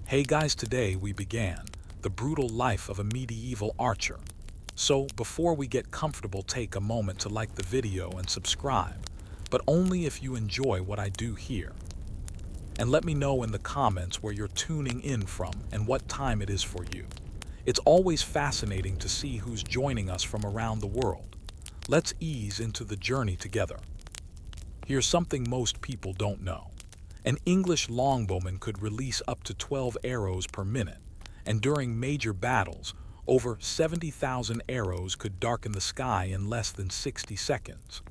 Hey guys, today we began the brutal life of a medieval archer. So before we get comfortable, take a moment to like the video and subscribe, but only if you enjoy what I do here. And let me know in the comments where you're tuning in from and what time it is for you. It's always fascinating to see who's joining us from around the world. Let's ease into the journey together. Here's something most people don't know. An English longbowman could release up to 12 arrows per minute, and during major battles, over 70,000 arrows could darken the sky in less than 60 seconds.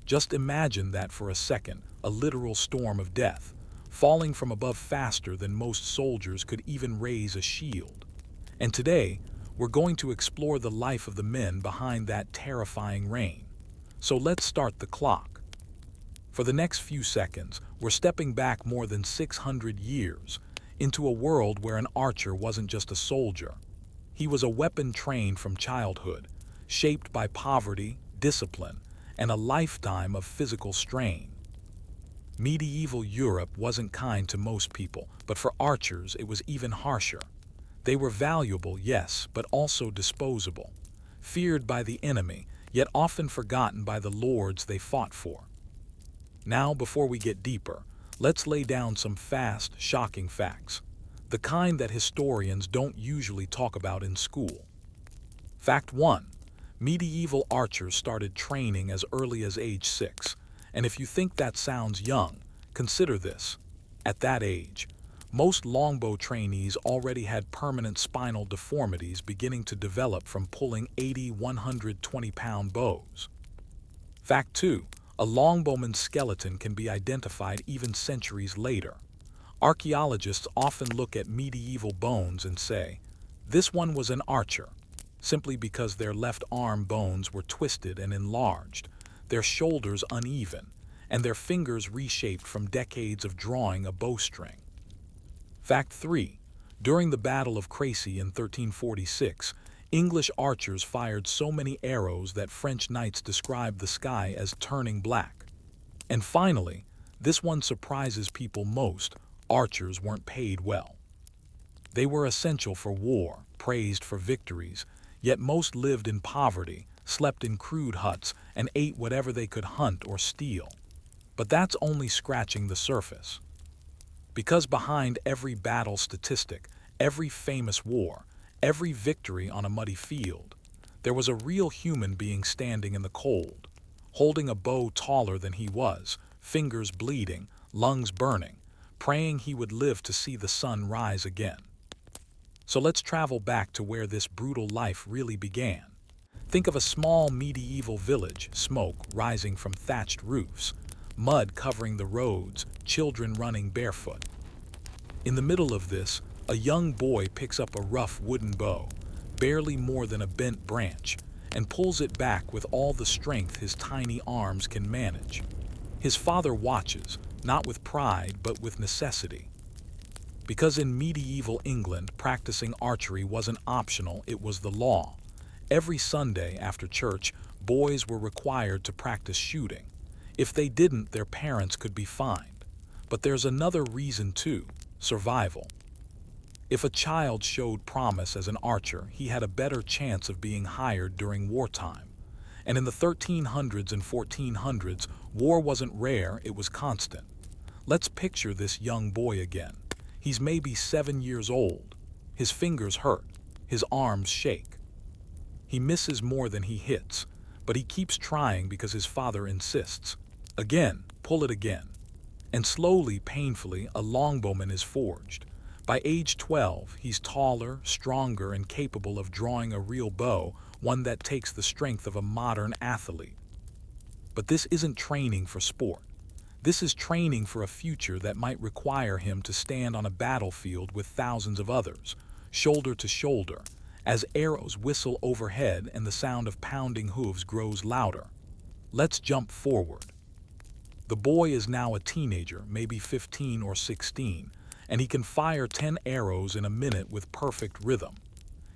Just imagine that for a second, a literal storm of death, falling from above faster than most soldiers could even raise a shield. And today, we're going to explore the life of the men behind that terrifying rain. So let's start the clock. For the next few seconds, we're stepping back more than 600 years into a world where an archer wasn't just a soldier. He was a weapon trained from childhood, shaped by poverty, discipline, and a lifetime of physical strain. Medieval Europe wasn't kind to most people, but for archers it was even harsher. They were valuable, yes, but also disposable, feared by the enemy, yet often forgotten by the lords they fought for. Now, before we get deeper, let's lay down some fast, shocking facts, the kind that historians don't usually talk about in school. Fact 1. Medieval archers started training as early as age 6, and if you think that sounds young, consider this. At that age, most longbow trainees already had permanent spinal deformities beginning to develop from pulling 80, 120-pound bows. Fact 2. A longbowman's skeleton can be identified even centuries later. Archaeologists often look at medieval bones and say, "This one was an archer," simply because their left arm bones were twisted and enlarged, their shoulders uneven, and their fingers reshaped from decades of drawing a bowstring. Fact 3. During the Battle of Crécy in 1346, English archers fired so many arrows that French knights described the sky as turning black. And finally, this one surprises people most: archers weren't paid well. They were essential for war, praised for victories, yet most lived in poverty, slept in crude huts, and ate whatever they could hunt or steal. But that's only scratching the surface. Because behind every battle statistic, every famous war, every victory on a muddy field, there was a real human being standing in the cold, holding a bow taller than he was, fingers bleeding, lungs burning, praying he would live to see the sun rise again. So let's travel back to where this brutal life really began. Think of a small medieval village, smoke rising from thatched roofs, mud covering the roads, children running barefoot. In the middle of this, a young boy picks up a rough wooden bow, barely more than a bent branch, and pulls it back with all the strength his tiny arms can manage. His father watches, not with pride but with necessity. Because in medieval England, practicing archery wasn't optional, it was the law. Every Sunday after church, boys were required to practice shooting. If they didn't, their parents could be fined. But there's another reason too: survival. If a child showed promise as an archer, he had a better chance of being hired during wartime. And in the 1300s and 1400s, war wasn't rare, it was constant. Let's picture this young boy again. He's maybe 7 years old. His fingers hurt. His arms shake. He misses more than he hits, but he keeps trying because his father insists. Again, pull it again. And slowly, painfully, a longbowman is forged. By age 12, he's taller, stronger, and capable of drawing a real bow, one that takes the strength of a modern athlete. But this isn't training for sport. This is training for a future that might require him to stand on a battlefield with thousands of others, shoulder to shoulder, as arrows whistle overhead and the sound of pounding hooves grows louder. Let's jump forward. The boy is now a teenager, maybe 15 or 16, and he can fire 10 arrows in a minute with perfect rhythm.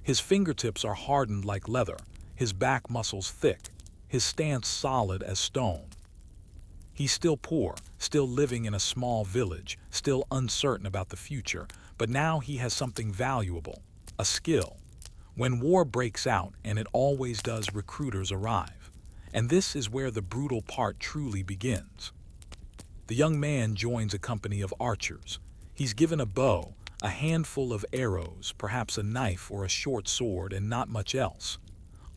His fingertips are hardened like leather, his back muscles thick, his stance solid as stone. He's still poor, still living in a small village, still uncertain about the future, But now he has something valuable, a skill. When war breaks out, and it always does, recruiters arrive. And this is where the brutal part truly begins. The young man joins a company of archers. He's given a bow, a handful of arrows, perhaps a knife or a short sword, and not much else.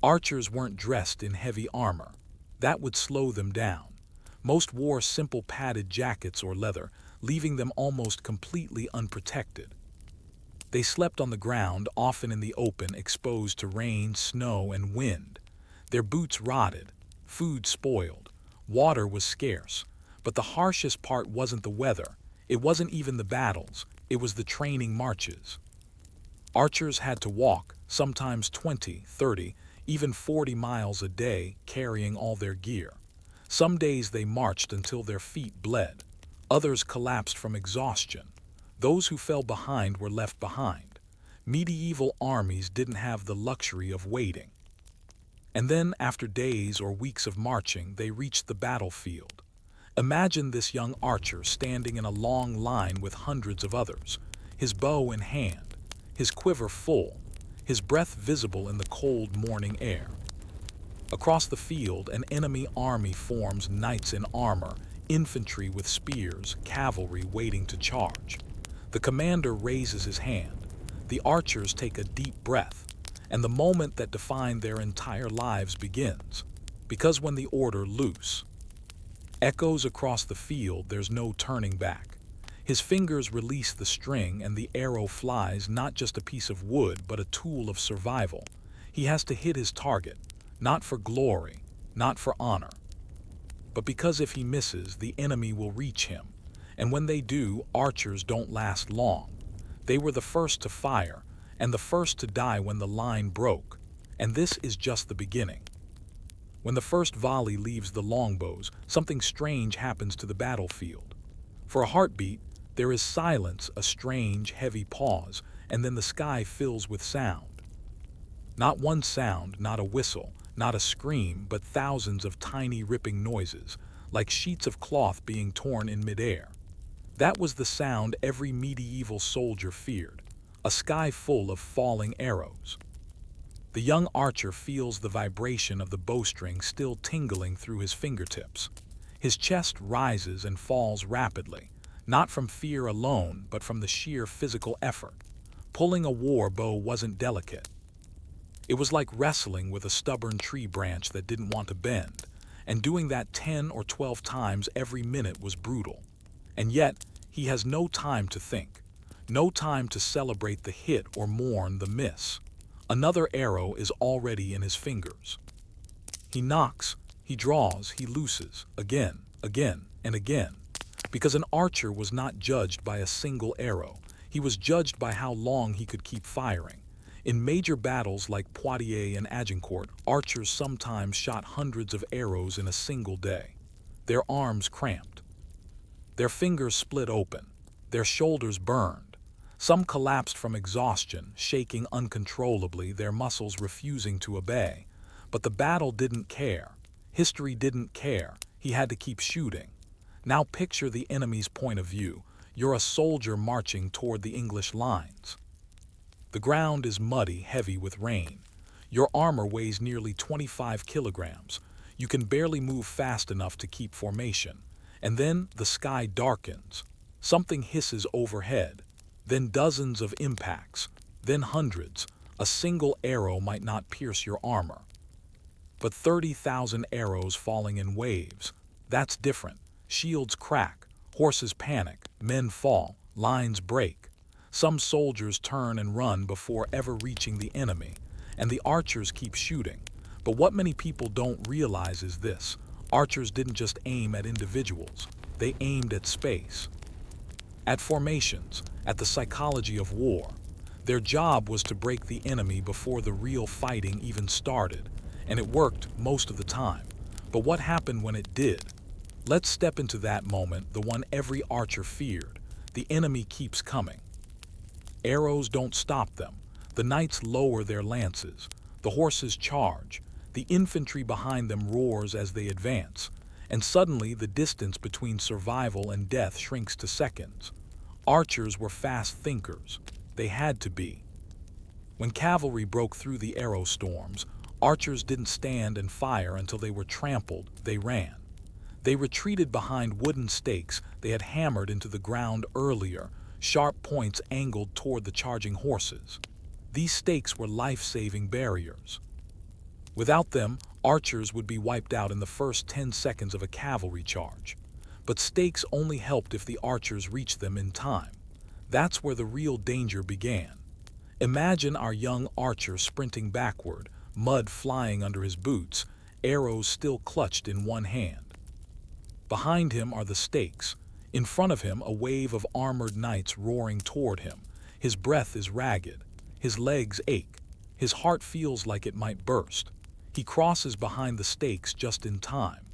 Archers weren't dressed in heavy armor. That would slow them down. Most wore simple padded jackets or leather, leaving them almost completely unprotected. They slept on the ground, often in the open, exposed to rain, snow, and wind. Their boots rotted, food spoiled, water was scarce. But the harshest part wasn't the weather. It wasn't even the battles. It was the training marches. Archers had to walk, sometimes 20, 30, even 40 miles a day, carrying all their gear. Some days they marched until their feet bled. Others collapsed from exhaustion. Those who fell behind were left behind. Medieval armies didn't have the luxury of waiting. And then, after days or weeks of marching, they reached the battlefield. Imagine this young archer standing in a long line with hundreds of others, his bow in hand, his quiver full, his breath visible in the cold morning air. Across the field, an enemy army forms, knights in armor, infantry with spears, cavalry waiting to charge. The commander raises his hand. The archers take a deep breath, and the moment that defined their entire lives begins. Because when the order loose echoes across the field, there's no turning back. His fingers release the string and the arrow flies, not just a piece of wood, but a tool of survival. He has to hit his target, not for glory, not for honor, but because if he misses, the enemy will reach him. And when they do, archers don't last long. They were the first to fire, and the first to die when the line broke. And this is just the beginning. When the first volley leaves the longbows, something strange happens to the battlefield. For a heartbeat, there is silence, a strange, heavy pause, and then the sky fills with sound. Not one sound, not a whistle, not a scream, but thousands of tiny ripping noises, like sheets of cloth being torn in midair. That was the sound every medieval soldier feared, a sky full of falling arrows. The young archer feels the vibration of the bowstring still tingling through his fingertips. His chest rises and falls rapidly, not from fear alone, but from the sheer physical effort. Pulling a war bow wasn't delicate. It was like wrestling with a stubborn tree branch that didn't want to bend, and doing that 10 or 12 times every minute was brutal. And yet, he has no time to think, no time to celebrate the hit or mourn the miss. Another arrow is already in his fingers. He knocks, he draws, he looses, again, and again. Because an archer was not judged by a single arrow. He was judged by how long he could keep firing. In major battles like Poitiers and Agincourt, archers sometimes shot hundreds of arrows in a single day. Their arms cramped. Their fingers split open. Their shoulders burned. Some collapsed from exhaustion, shaking uncontrollably, their muscles refusing to obey. But the battle didn't care. History didn't care. He had to keep shooting. Now picture the enemy's point of view. You're a soldier marching toward the English lines. The ground is muddy, heavy with rain. Your armor weighs nearly 25 kilograms. You can barely move fast enough to keep formation. And then the sky darkens. Something hisses overhead. Then dozens of impacts. Then hundreds. A single arrow might not pierce your armor. But 30,000 arrows falling in waves. That's different. Shields crack. Horses panic. Men fall. Lines break. Some soldiers turn and run before ever reaching the enemy, and the archers keep shooting. But what many people don't realize is this: archers didn't just aim at individuals, they aimed at space, at formations, at the psychology of war. Their job was to break the enemy before the real fighting even started, and it worked most of the time. But what happened when it did? Let's step into that moment, the one every archer feared. The enemy keeps coming. Arrows don't stop them. The knights lower their lances. The horses charge. The infantry behind them roars as they advance. And suddenly the distance between survival and death shrinks to seconds. Archers were fast thinkers. They had to be. When cavalry broke through the arrow storms, archers didn't stand and fire until they were trampled. They ran. They retreated behind wooden stakes they had hammered into the ground earlier, sharp points angled toward the charging horses. These stakes were life-saving barriers. Without them, archers would be wiped out in the first 10 seconds of a cavalry charge. But stakes only helped if the archers reached them in time. That's where the real danger began. Imagine our young archer sprinting backward, mud flying under his boots, arrows still clutched in one hand. Behind him are the stakes. In front of him, a wave of armored knights roaring toward him. His breath is ragged. His legs ache. His heart feels like it might burst. He crosses behind the stakes just in time.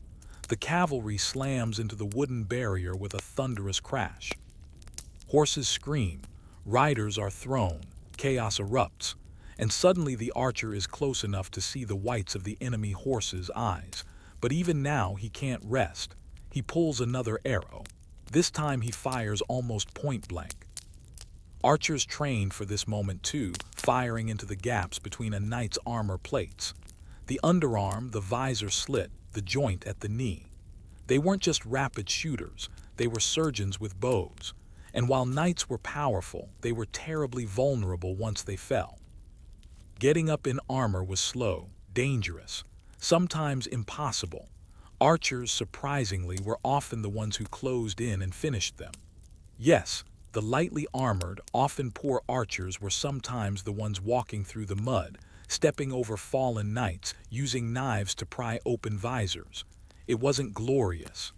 The cavalry slams into the wooden barrier with a thunderous crash. Horses scream. Riders are thrown. Chaos erupts. And suddenly the archer is close enough to see the whites of the enemy horse's eyes. But even now he can't rest. He pulls another arrow. This time he fires almost point blank. Archers trained for this moment too, firing into the gaps between a knight's armor plates. The underarm, the visor slit, the joint at the knee. They weren't just rapid shooters, they were surgeons with bows. And while knights were powerful, they were terribly vulnerable once they fell. Getting up in armor was slow, dangerous, sometimes impossible. Archers, surprisingly, were often the ones who closed in and finished them. Yes, the lightly armored, often poor archers were sometimes the ones walking through the mud, stepping over fallen knights, using knives to pry open visors. It wasn't glorious.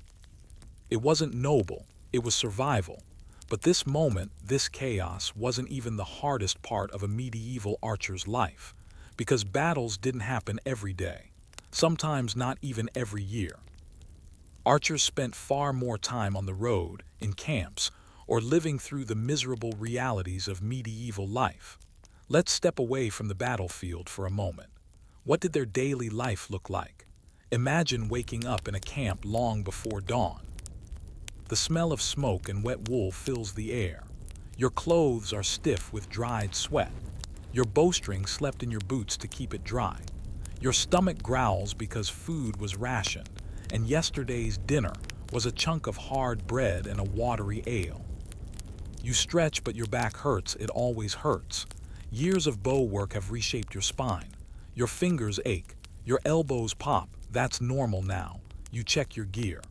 It wasn't noble. It was survival. But this moment, this chaos, wasn't even the hardest part of a medieval archer's life, because battles didn't happen every day. Sometimes not even every year. Archers spent far more time on the road, in camps, or living through the miserable realities of medieval life. Let's step away from the battlefield for a moment. What did their daily life look like? Imagine waking up in a camp long before dawn. The smell of smoke and wet wool fills the air. Your clothes are stiff with dried sweat. Your bowstring slept in your boots to keep it dry. Your stomach growls because food was rationed, and yesterday's dinner was a chunk of hard bread and a watery ale. You stretch, but your back hurts. It always hurts. Years of bow work have reshaped your spine. Your fingers ache. Your elbows pop. That's normal now. You check your gear.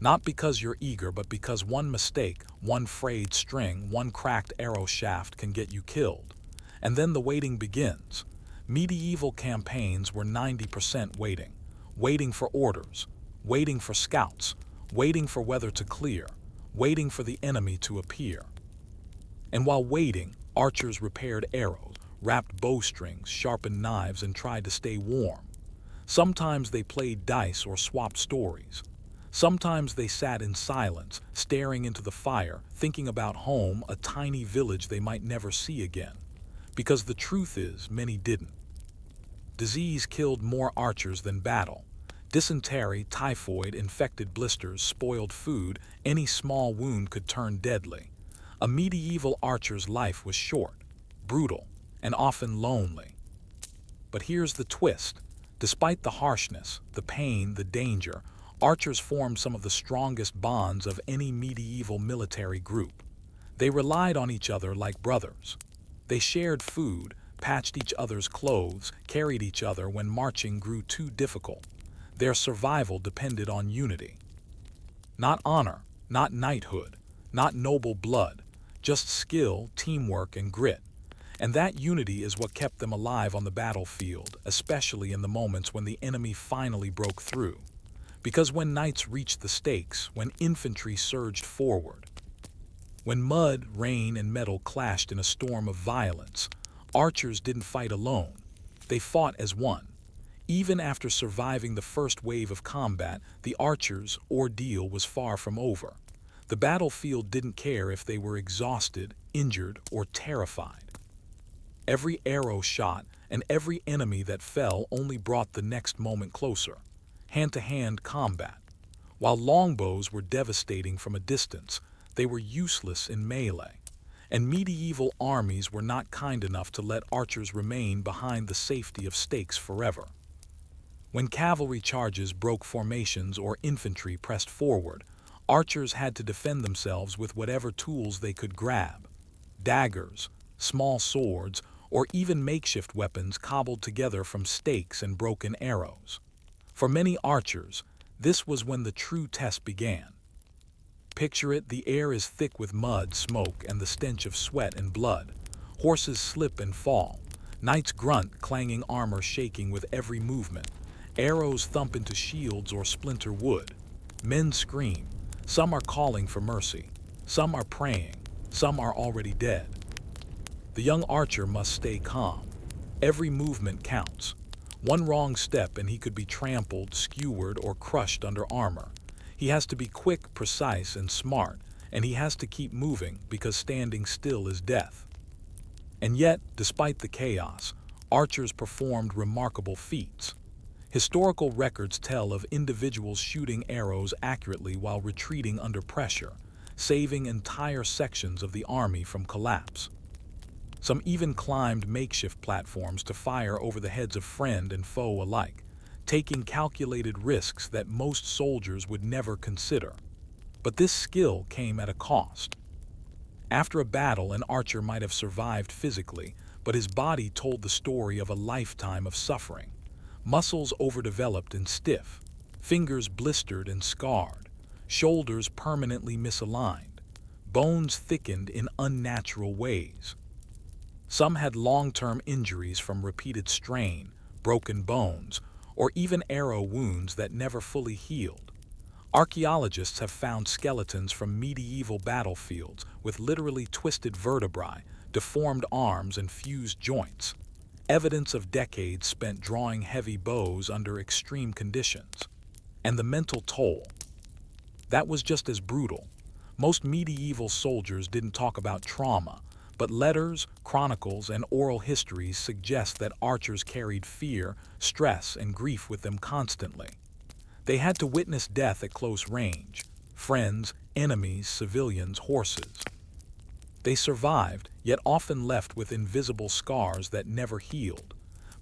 Not because you're eager, but because one mistake, one frayed string, one cracked arrow shaft can get you killed. And then the waiting begins. Medieval campaigns were 90% waiting. Waiting for orders. Waiting for scouts. Waiting for weather to clear. Waiting for the enemy to appear. And while waiting, archers repaired arrows, wrapped bowstrings, sharpened knives, and tried to stay warm. Sometimes they played dice or swapped stories. Sometimes they sat in silence, staring into the fire, thinking about home, a tiny village they might never see again. Because the truth is, many didn't. Disease killed more archers than battle. Dysentery, typhoid, infected blisters, spoiled food, any small wound could turn deadly. A medieval archer's life was short, brutal, and often lonely. But here's the twist. Despite the harshness, the pain, the danger, archers formed some of the strongest bonds of any medieval military group. They relied on each other like brothers. They shared food, patched each other's clothes, carried each other when marching grew too difficult. Their survival depended on unity. Not honor, not knighthood, not noble blood, just skill, teamwork, and grit. And that unity is what kept them alive on the battlefield, especially in the moments when the enemy finally broke through. Because when knights reached the stakes, when infantry surged forward, when mud, rain, and metal clashed in a storm of violence, archers didn't fight alone. They fought as one. Even after surviving the first wave of combat, the archers' ordeal was far from over. The battlefield didn't care if they were exhausted, injured, or terrified. Every arrow shot and every enemy that fell only brought the next moment closer. Hand-to-hand combat. While longbows were devastating from a distance, they were useless in melee, and medieval armies were not kind enough to let archers remain behind the safety of stakes forever. When cavalry charges broke formations or infantry pressed forward, archers had to defend themselves with whatever tools they could grab: daggers, small swords, or even makeshift weapons cobbled together from stakes and broken arrows. For many archers, this was when the true test began. Picture it: the air is thick with mud, smoke, and the stench of sweat and blood. Horses slip and fall. Knights grunt, clanging armor shaking with every movement. Arrows thump into shields or splinter wood. Men scream. Some are calling for mercy. Some are praying. Some are already dead. The young archer must stay calm. Every movement counts. One wrong step and he could be trampled, skewered, or crushed under armor. He has to be quick, precise, and smart, and he has to keep moving because standing still is death. And yet, despite the chaos, archers performed remarkable feats. Historical records tell of individuals shooting arrows accurately while retreating under pressure, saving entire sections of the army from collapse. Some even climbed makeshift platforms to fire over the heads of friend and foe alike, taking calculated risks that most soldiers would never consider. But this skill came at a cost. After a battle, an archer might have survived physically, but his body told the story of a lifetime of suffering. Muscles overdeveloped and stiff, fingers blistered and scarred, shoulders permanently misaligned, bones thickened in unnatural ways. Some had long-term injuries from repeated strain, broken bones, or even arrow wounds that never fully healed. Archaeologists have found skeletons from medieval battlefields with literally twisted vertebrae, deformed arms, and fused joints, evidence of decades spent drawing heavy bows under extreme conditions. And the mental toll. That was just as brutal. Most medieval soldiers didn't talk about trauma, but letters, chronicles, and oral histories suggest that archers carried fear, stress, and grief with them constantly. They had to witness death at close range: friends, enemies, civilians, horses. They survived, yet often left with invisible scars that never healed.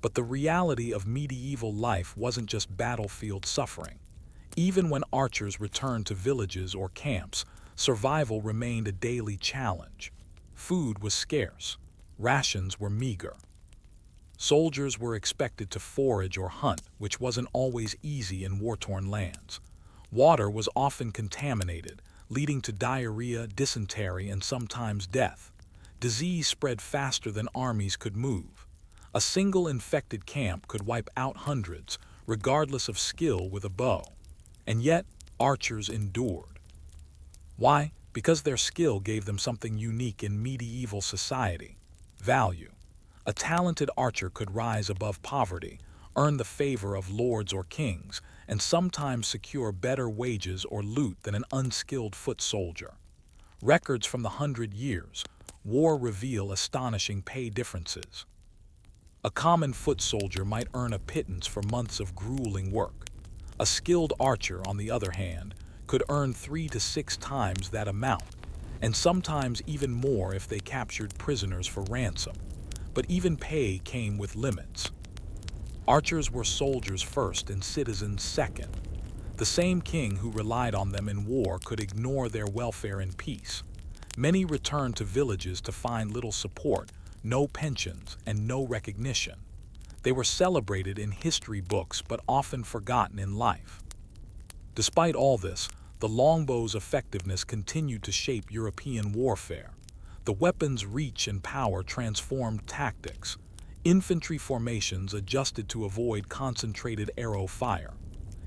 But the reality of medieval life wasn't just battlefield suffering. Even when archers returned to villages or camps, survival remained a daily challenge. Food was scarce. Rations were meager. Soldiers were expected to forage or hunt, which wasn't always easy in war-torn lands. Water was often contaminated, leading to diarrhea, dysentery, and sometimes death. Disease spread faster than armies could move. A single infected camp could wipe out hundreds, regardless of skill with a bow. And yet, archers endured. Why? Because their skill gave them something unique in medieval society: value. A talented archer could rise above poverty, earn the favor of lords or kings, and sometimes secure better wages or loot than an unskilled foot soldier. Records from the 100 Years' War reveal astonishing pay differences. A common foot soldier might earn a pittance for months of grueling work. A skilled archer, on the other hand, could earn 3 to 6 times that amount, and sometimes even more if they captured prisoners for ransom. But even pay came with limits. Archers were soldiers first and citizens second. The same king who relied on them in war could ignore their welfare in peace. Many returned to villages to find little support, no pensions, and no recognition. They were celebrated in history books but often forgotten in life. Despite all this, the longbow's effectiveness continued to shape European warfare. The weapon's reach and power transformed tactics. Infantry formations adjusted to avoid concentrated arrow fire.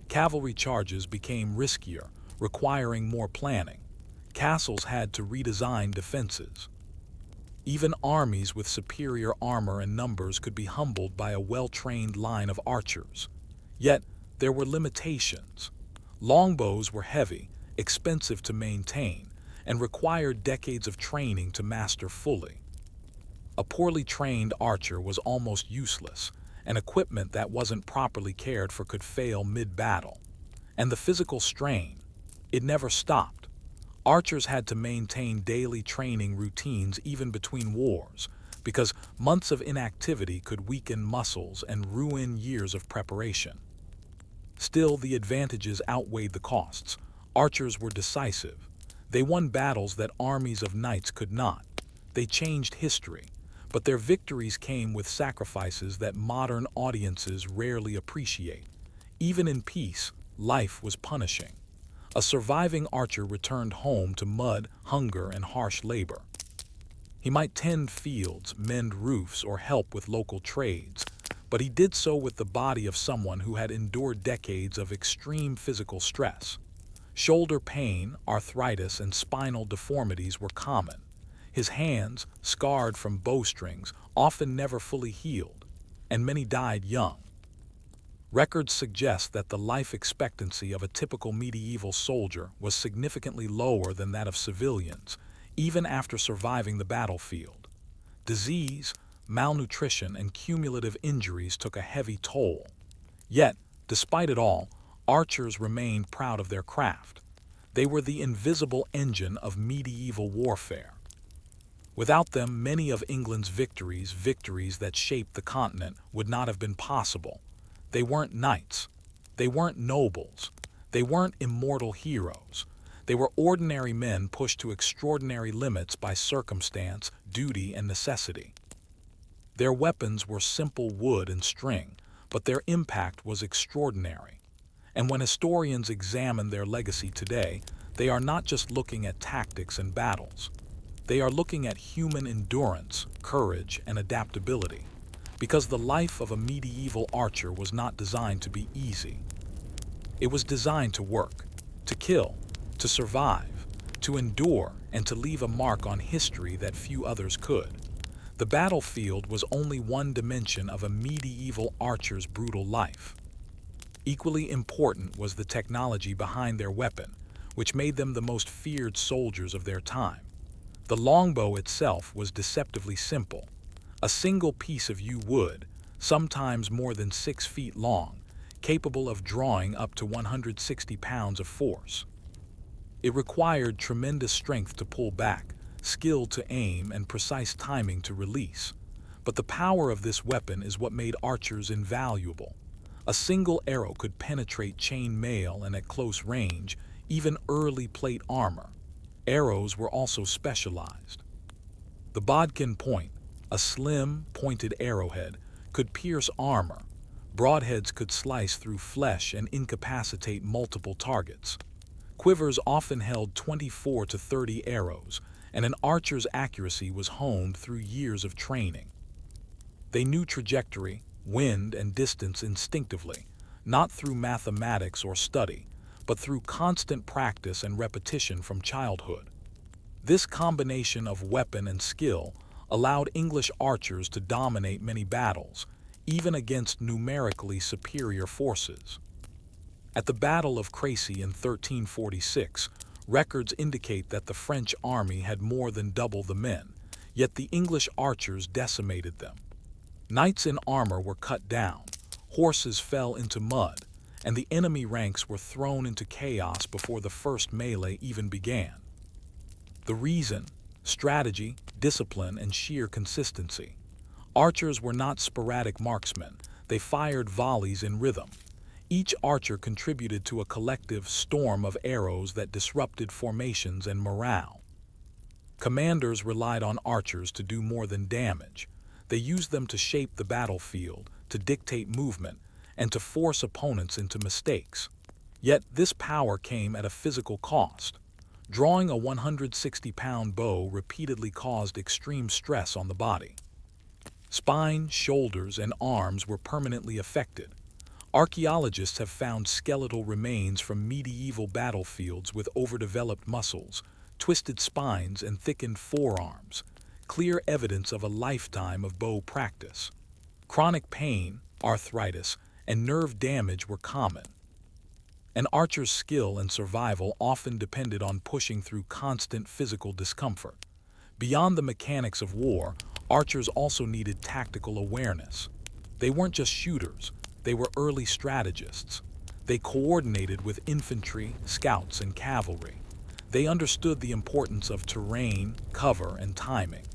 Cavalry charges became riskier, requiring more planning. Castles had to redesign defenses. Even armies with superior armor and numbers could be humbled by a well-trained line of archers. Yet, there were limitations. Longbows were heavy, expensive to maintain, and required decades of training to master fully. A poorly trained archer was almost useless, and equipment that wasn't properly cared for could fail mid-battle. And the physical strain, it never stopped. Archers had to maintain daily training routines even between wars, because months of inactivity could weaken muscles and ruin years of preparation. Still, the advantages outweighed the costs. Archers were decisive. They won battles that armies of knights could not. They changed history, but their victories came with sacrifices that modern audiences rarely appreciate. Even in peace, life was punishing. A surviving archer returned home to mud, hunger, and harsh labor. He might tend fields, mend roofs, or help with local trades, but he did so with the body of someone who had endured decades of extreme physical stress. Shoulder pain, arthritis, and spinal deformities were common. His hands, scarred from bowstrings, often never fully healed, and many died young. Records suggest that the life expectancy of a typical medieval soldier was significantly lower than that of civilians, even after surviving the battlefield. Disease, malnutrition, and cumulative injuries took a heavy toll. Yet, despite it all, archers remained proud of their craft. They were the invisible engine of medieval warfare. Without them, many of England's victories that shaped the continent, would not have been possible. They weren't knights. They weren't nobles. They weren't immortal heroes. They were ordinary men pushed to extraordinary limits by circumstance, duty, and necessity. Their weapons were simple wood and string, but their impact was extraordinary. And when historians examine their legacy today, they are not just looking at tactics and battles. They are looking at human endurance, courage, and adaptability, because the life of a medieval archer was not designed to be easy. It was designed to work, to kill, to survive, to endure, and to leave a mark on history that few others could. The battlefield was only one dimension of a medieval archer's brutal life. Equally important was the technology behind their weapon, which made them the most feared soldiers of their time. The longbow itself was deceptively simple. A single piece of yew wood, sometimes more than 6 feet long, capable of drawing up to 160 pounds of force. It required tremendous strength to pull back, skill to aim, and precise timing to release. But the power of this weapon is what made archers invaluable. A single arrow could penetrate chain mail and at close range, even early plate armor. Arrows were also specialized. The bodkin point, a slim, pointed arrowhead, could pierce armor. Broadheads could slice through flesh and incapacitate multiple targets. Quivers often held 24 to 30 arrows, and an archer's accuracy was honed through years of training. They knew trajectory, wind, and distance instinctively, not through mathematics or study, but through constant practice and repetition from childhood. This combination of weapon and skill allowed English archers to dominate many battles, even against numerically superior forces. At the Battle of Crécy in 1346, records indicate that the French army had more than double the men, yet the English archers decimated them. Knights in armor were cut down, horses fell into mud, and the enemy ranks were thrown into chaos before the first melee even began. The reason: strategy, discipline, and sheer consistency. Archers were not sporadic marksmen. They fired volleys in rhythm. Each archer contributed to a collective storm of arrows that disrupted formations and morale. Commanders relied on archers to do more than damage. They used them to shape the battlefield, to dictate movement, and to force opponents into mistakes. Yet this power came at a physical cost. Drawing a 160-pound bow repeatedly caused extreme stress on the body. Spine, shoulders, and arms were permanently affected. Archaeologists have found skeletal remains from medieval battlefields with overdeveloped muscles, twisted spines, and thickened forearms, clear evidence of a lifetime of bow practice. Chronic pain, arthritis, and nerve damage were common. An archer's skill and survival often depended on pushing through constant physical discomfort. Beyond the mechanics of war, archers also needed tactical awareness. They weren't just shooters, they were early strategists. They coordinated with infantry, scouts, and cavalry. They understood the importance of terrain, cover, and timing.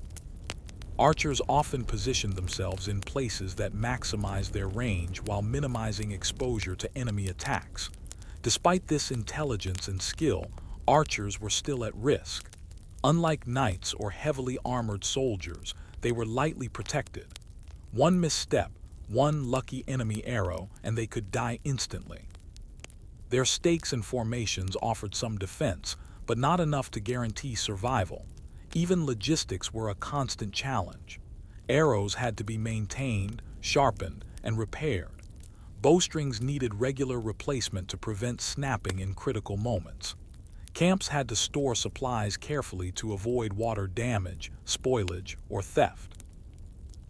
Archers often positioned themselves in places that maximized their range while minimizing exposure to enemy attacks. Despite this intelligence and skill, archers were still at risk. Unlike knights or heavily armored soldiers, they were lightly protected. One misstep, one lucky enemy arrow, and they could die instantly. Their stakes and formations offered some defense, but not enough to guarantee survival. Even logistics were a constant challenge. Arrows had to be maintained, sharpened, and repaired. Bowstrings needed regular replacement to prevent snapping in critical moments. Camps had to store supplies carefully to avoid water damage, spoilage, or theft.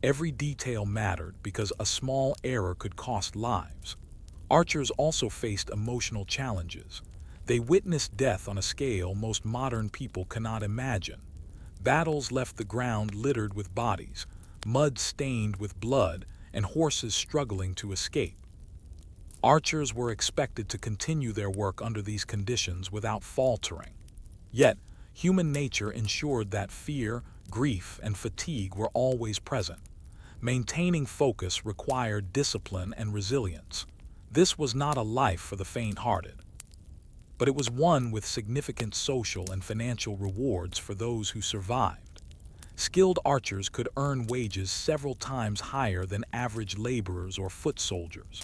Every detail mattered because a small error could cost lives. Archers also faced emotional challenges. They witnessed death on a scale most modern people cannot imagine. Battles left the ground littered with bodies, mud stained with blood, and horses struggling to escape. Archers were expected to continue their work under these conditions without faltering. Yet, human nature ensured that fear, grief, and fatigue were always present. Maintaining focus required discipline and resilience. This was not a life for the faint-hearted, but it was one with significant social and financial rewards for those who survived. Skilled archers could earn wages several times higher than average laborers or foot soldiers.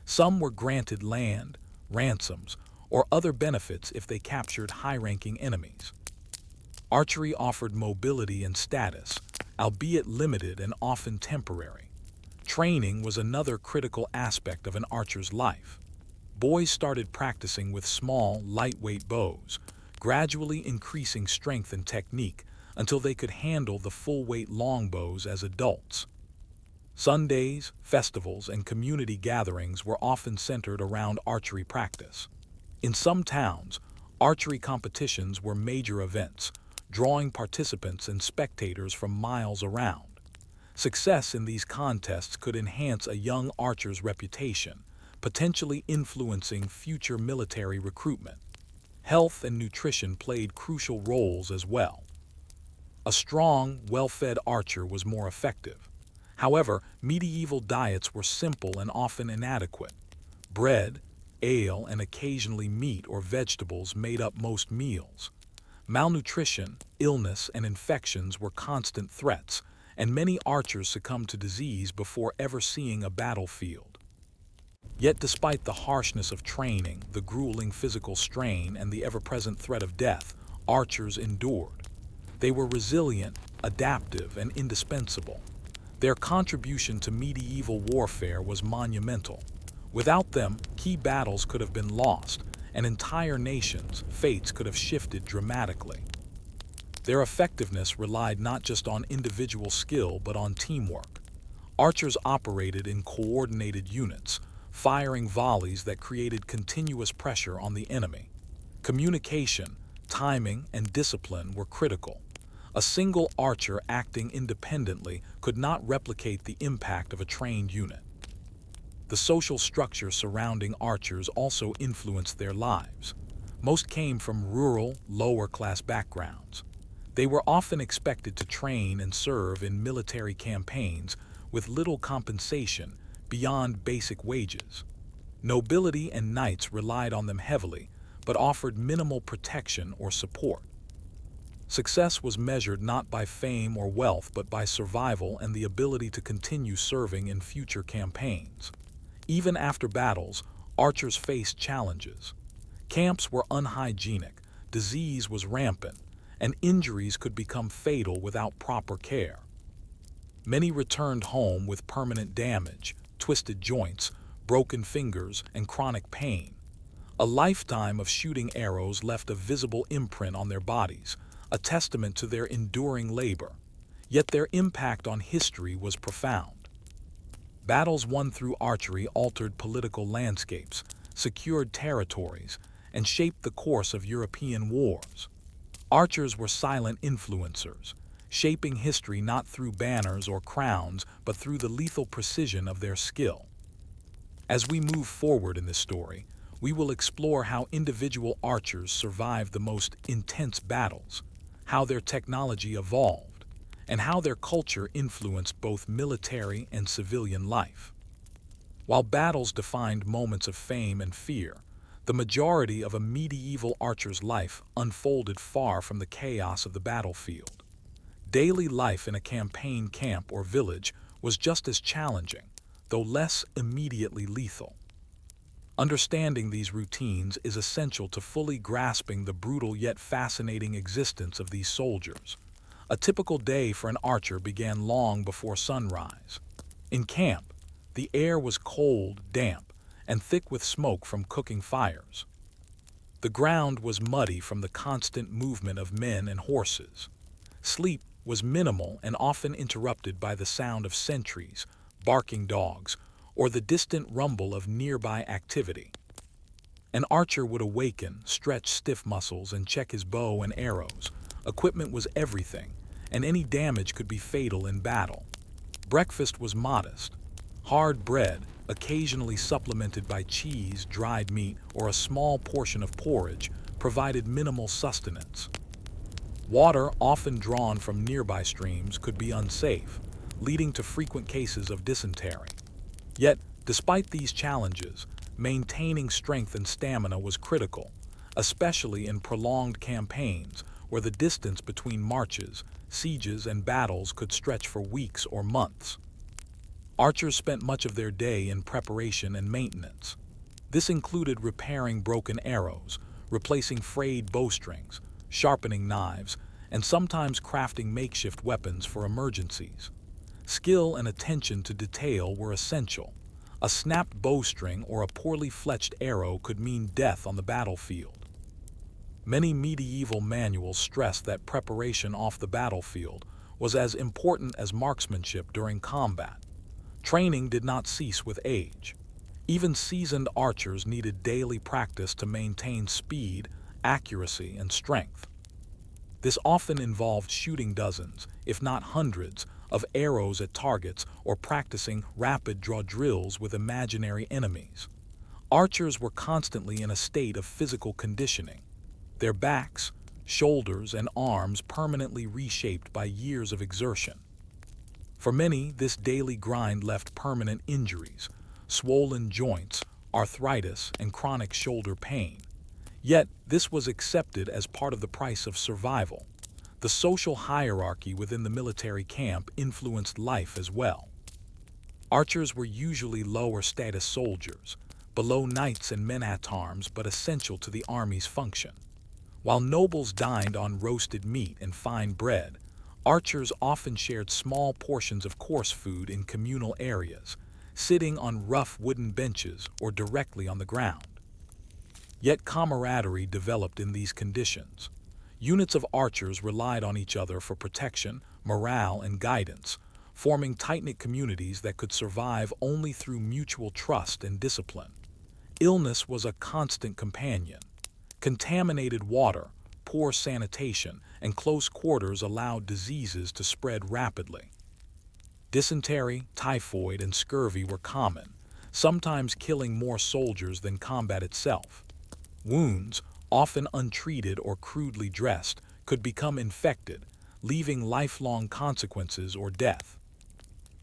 Some were granted land, ransoms, or other benefits if they captured high-ranking enemies. Archery offered mobility and status, albeit limited and often temporary. Training was another critical aspect of an archer's life. Boys started practicing with small, lightweight bows, gradually increasing strength and technique until they could handle the full-weight longbows as adults. Sundays, festivals, and community gatherings were often centered around archery practice. In some towns, archery competitions were major events, drawing participants and spectators from miles around. Success in these contests could enhance a young archer's reputation, potentially influencing future military recruitment. Health and nutrition played crucial roles as well. A strong, well-fed archer was more effective. However, medieval diets were simple and often inadequate. Bread, ale, and occasionally meat or vegetables made up most meals. Malnutrition, illness, and infections were constant threats, and many archers succumbed to disease before ever seeing a battlefield. Yet despite the harshness of training, the grueling physical strain, and the ever-present threat of death, archers endured. They were resilient, adaptive, and indispensable. Their contribution to medieval warfare was monumental. Without them, key battles could have been lost, and entire nations' fates could have shifted dramatically. Their effectiveness relied not just on individual skill but on teamwork. Archers operated in coordinated units, firing volleys that created continuous pressure on the enemy. Communication, timing, and discipline were critical. A single archer acting independently could not replicate the impact of a trained unit. The social structure surrounding archers also influenced their lives. Most came from rural, lower-class backgrounds. They were often expected to train and serve in military campaigns with little compensation beyond basic wages. Nobility and knights relied on them heavily, but offered minimal protection or support. Success was measured not by fame or wealth but by survival and the ability to continue serving in future campaigns. Even after battles, archers faced challenges. Camps were unhygienic, disease was rampant, and injuries could become fatal without proper care. Many returned home with permanent damage, twisted joints, broken fingers, and chronic pain. A lifetime of shooting arrows left a visible imprint on their bodies, a testament to their enduring labor. Yet their impact on history was profound. Battles won through archery altered political landscapes, secured territories, and shaped the course of European wars. Archers were silent influencers, shaping history not through banners or crowns, but through the lethal precision of their skill. As we move forward in this story, we will explore how individual archers survived the most intense battles, how their technology evolved, and how their culture influenced both military and civilian life. While battles defined moments of fame and fear, the majority of a medieval archer's life unfolded far from the chaos of the battlefield. Daily life in a campaign camp or village was just as challenging, though less immediately lethal. Understanding these routines is essential to fully grasping the brutal yet fascinating existence of these soldiers. A typical day for an archer began long before sunrise. In camp, the air was cold, damp, and thick with smoke from cooking fires. The ground was muddy from the constant movement of men and horses. Sleep was minimal and often interrupted by the sound of sentries, barking dogs, or the distant rumble of nearby activity. An archer would awaken, stretch stiff muscles, and check his bow and arrows. Equipment was everything, and any damage could be fatal in battle. Breakfast was modest. Hard bread, occasionally supplemented by cheese, dried meat, or a small portion of porridge, provided minimal sustenance. Water, often drawn from nearby streams, could be unsafe, leading to frequent cases of dysentery. Yet, despite these challenges, maintaining strength and stamina was critical, especially in prolonged campaigns where the distance between marches, sieges, and battles could stretch for weeks or months. Archers spent much of their day in preparation and maintenance. This included repairing broken arrows, replacing frayed bowstrings, sharpening knives, and sometimes crafting makeshift weapons for emergencies. Skill and attention to detail were essential. A snapped bowstring or a poorly fletched arrow could mean death on the battlefield. Many medieval manuals stressed that preparation off the battlefield was as important as marksmanship during combat. Training did not cease with age. Even seasoned archers needed daily practice to maintain speed, accuracy, and strength. This often involved shooting dozens, if not hundreds, of arrows at targets or practicing rapid draw drills with imaginary enemies. Archers were constantly in a state of physical conditioning, their backs, shoulders, and arms permanently reshaped by years of exertion. For many, this daily grind left permanent injuries, swollen joints, arthritis, and chronic shoulder pain. Yet, this was accepted as part of the price of survival. The social hierarchy within the military camp influenced life as well. Archers were usually lower status soldiers, below knights and men-at-arms, but essential to the army's function. While nobles dined on roasted meat and fine bread, archers often shared small portions of coarse food in communal areas, sitting on rough wooden benches or directly on the ground. Yet camaraderie developed in these conditions. Units of archers relied on each other for protection, morale, and guidance, forming tight-knit communities that could survive only through mutual trust and discipline. Illness was a constant companion. Contaminated water, poor sanitation, and close quarters allowed diseases to spread rapidly. Dysentery, typhoid, and scurvy were common, sometimes killing more soldiers than combat itself. Wounds, often untreated or crudely dressed, could become infected, leaving lifelong consequences or death.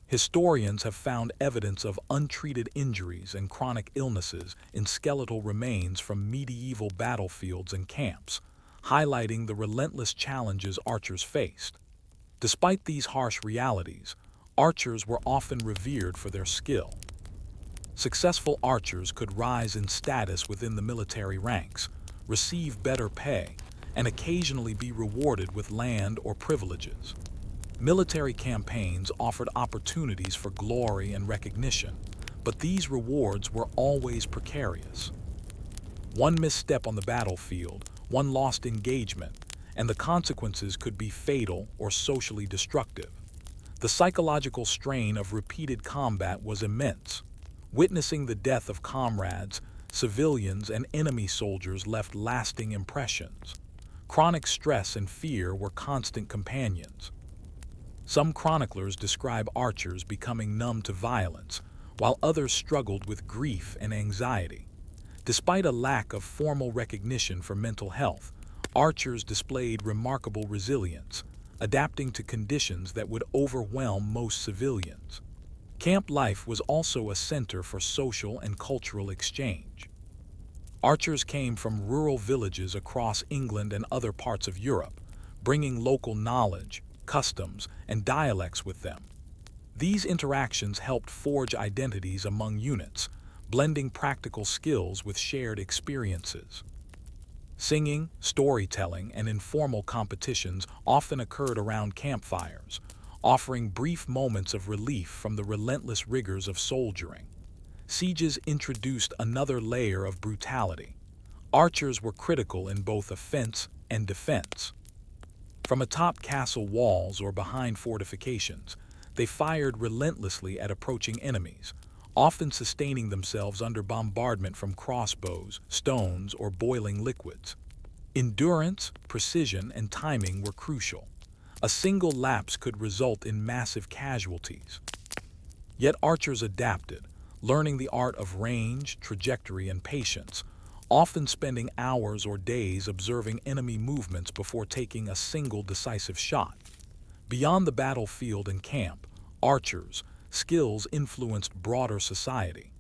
Historians have found evidence of untreated injuries and chronic illnesses in skeletal remains from medieval battlefields and camps, highlighting the relentless challenges archers faced. Despite these harsh realities, archers were often revered for their skill. Successful archers could rise in status within the military ranks, receive better pay, and occasionally be rewarded with land or privileges. Military campaigns offered opportunities for glory and recognition, but these rewards were always precarious. One misstep on the battlefield, one lost engagement, and the consequences could be fatal or socially destructive. The psychological strain of repeated combat was immense. Witnessing the death of comrades, civilians, and enemy soldiers left lasting impressions. Chronic stress and fear were constant companions. Some chroniclers describe archers becoming numb to violence, while others struggled with grief and anxiety. Despite a lack of formal recognition for mental health, archers displayed remarkable resilience, adapting to conditions that would overwhelm most civilians. Camp life was also a center for social and cultural exchange. Archers came from rural villages across England and other parts of Europe, bringing local knowledge, customs, and dialects with them. These interactions helped forge identities among units, blending practical skills with shared experiences. Singing, storytelling, and informal competitions often occurred around campfires, offering brief moments of relief from the relentless rigors of soldiering. Sieges introduced another layer of brutality. Archers were critical in both offense and defense. From atop castle walls or behind fortifications, they fired relentlessly at approaching enemies, often sustaining themselves under bombardment from crossbows, stones, or boiling liquids. Endurance, precision, and timing were crucial. A single lapse could result in massive casualties. Yet archers adapted, learning the art of range, trajectory, and patience, often spending hours or days observing enemy movements before taking a single decisive shot. Beyond the battlefield and camp, archers' skills influenced broader society.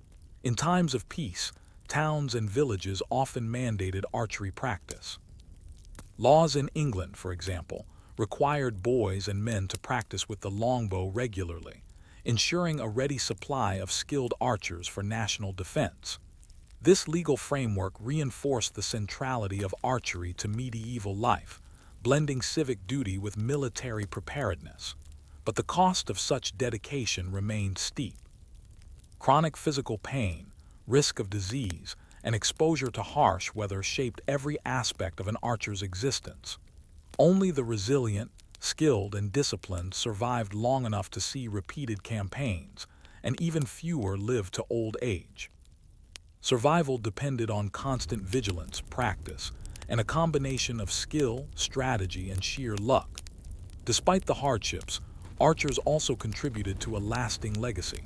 In times of peace, towns and villages often mandated archery practice. Laws in England, for example, required boys and men to practice with the longbow regularly, ensuring a ready supply of skilled archers for national defense. This legal framework reinforced the centrality of archery to medieval life, blending civic duty with military preparedness. But the cost of such dedication remained steep. Chronic physical pain, risk of disease, and exposure to harsh weather shaped every aspect of an archer's existence. Only the resilient, skilled, and disciplined survived long enough to see repeated campaigns, and even fewer lived to old age. Survival depended on constant vigilance, practice, and a combination of skill, strategy, and sheer luck. Despite the hardships, archers also contributed to a lasting legacy.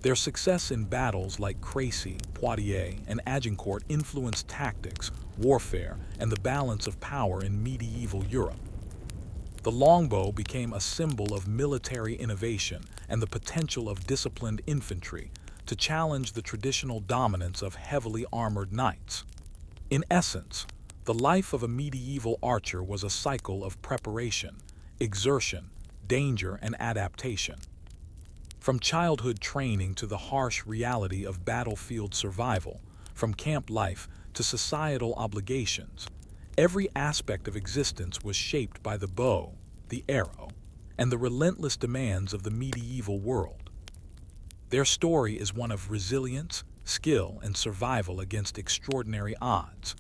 Their success in battles like Crécy, Poitiers, and Agincourt influenced tactics, warfare, and the balance of power in medieval Europe. The longbow became a symbol of military innovation and the potential of disciplined infantry to challenge the traditional dominance of heavily armored knights. In essence, the life of a medieval archer was a cycle of preparation, exertion, danger, and adaptation. From childhood training to the harsh reality of battlefield survival, from camp life to societal obligations, every aspect of existence was shaped by the bow, the arrow, and the relentless demands of the medieval world. Their story is one of resilience, skill, and survival against extraordinary odds,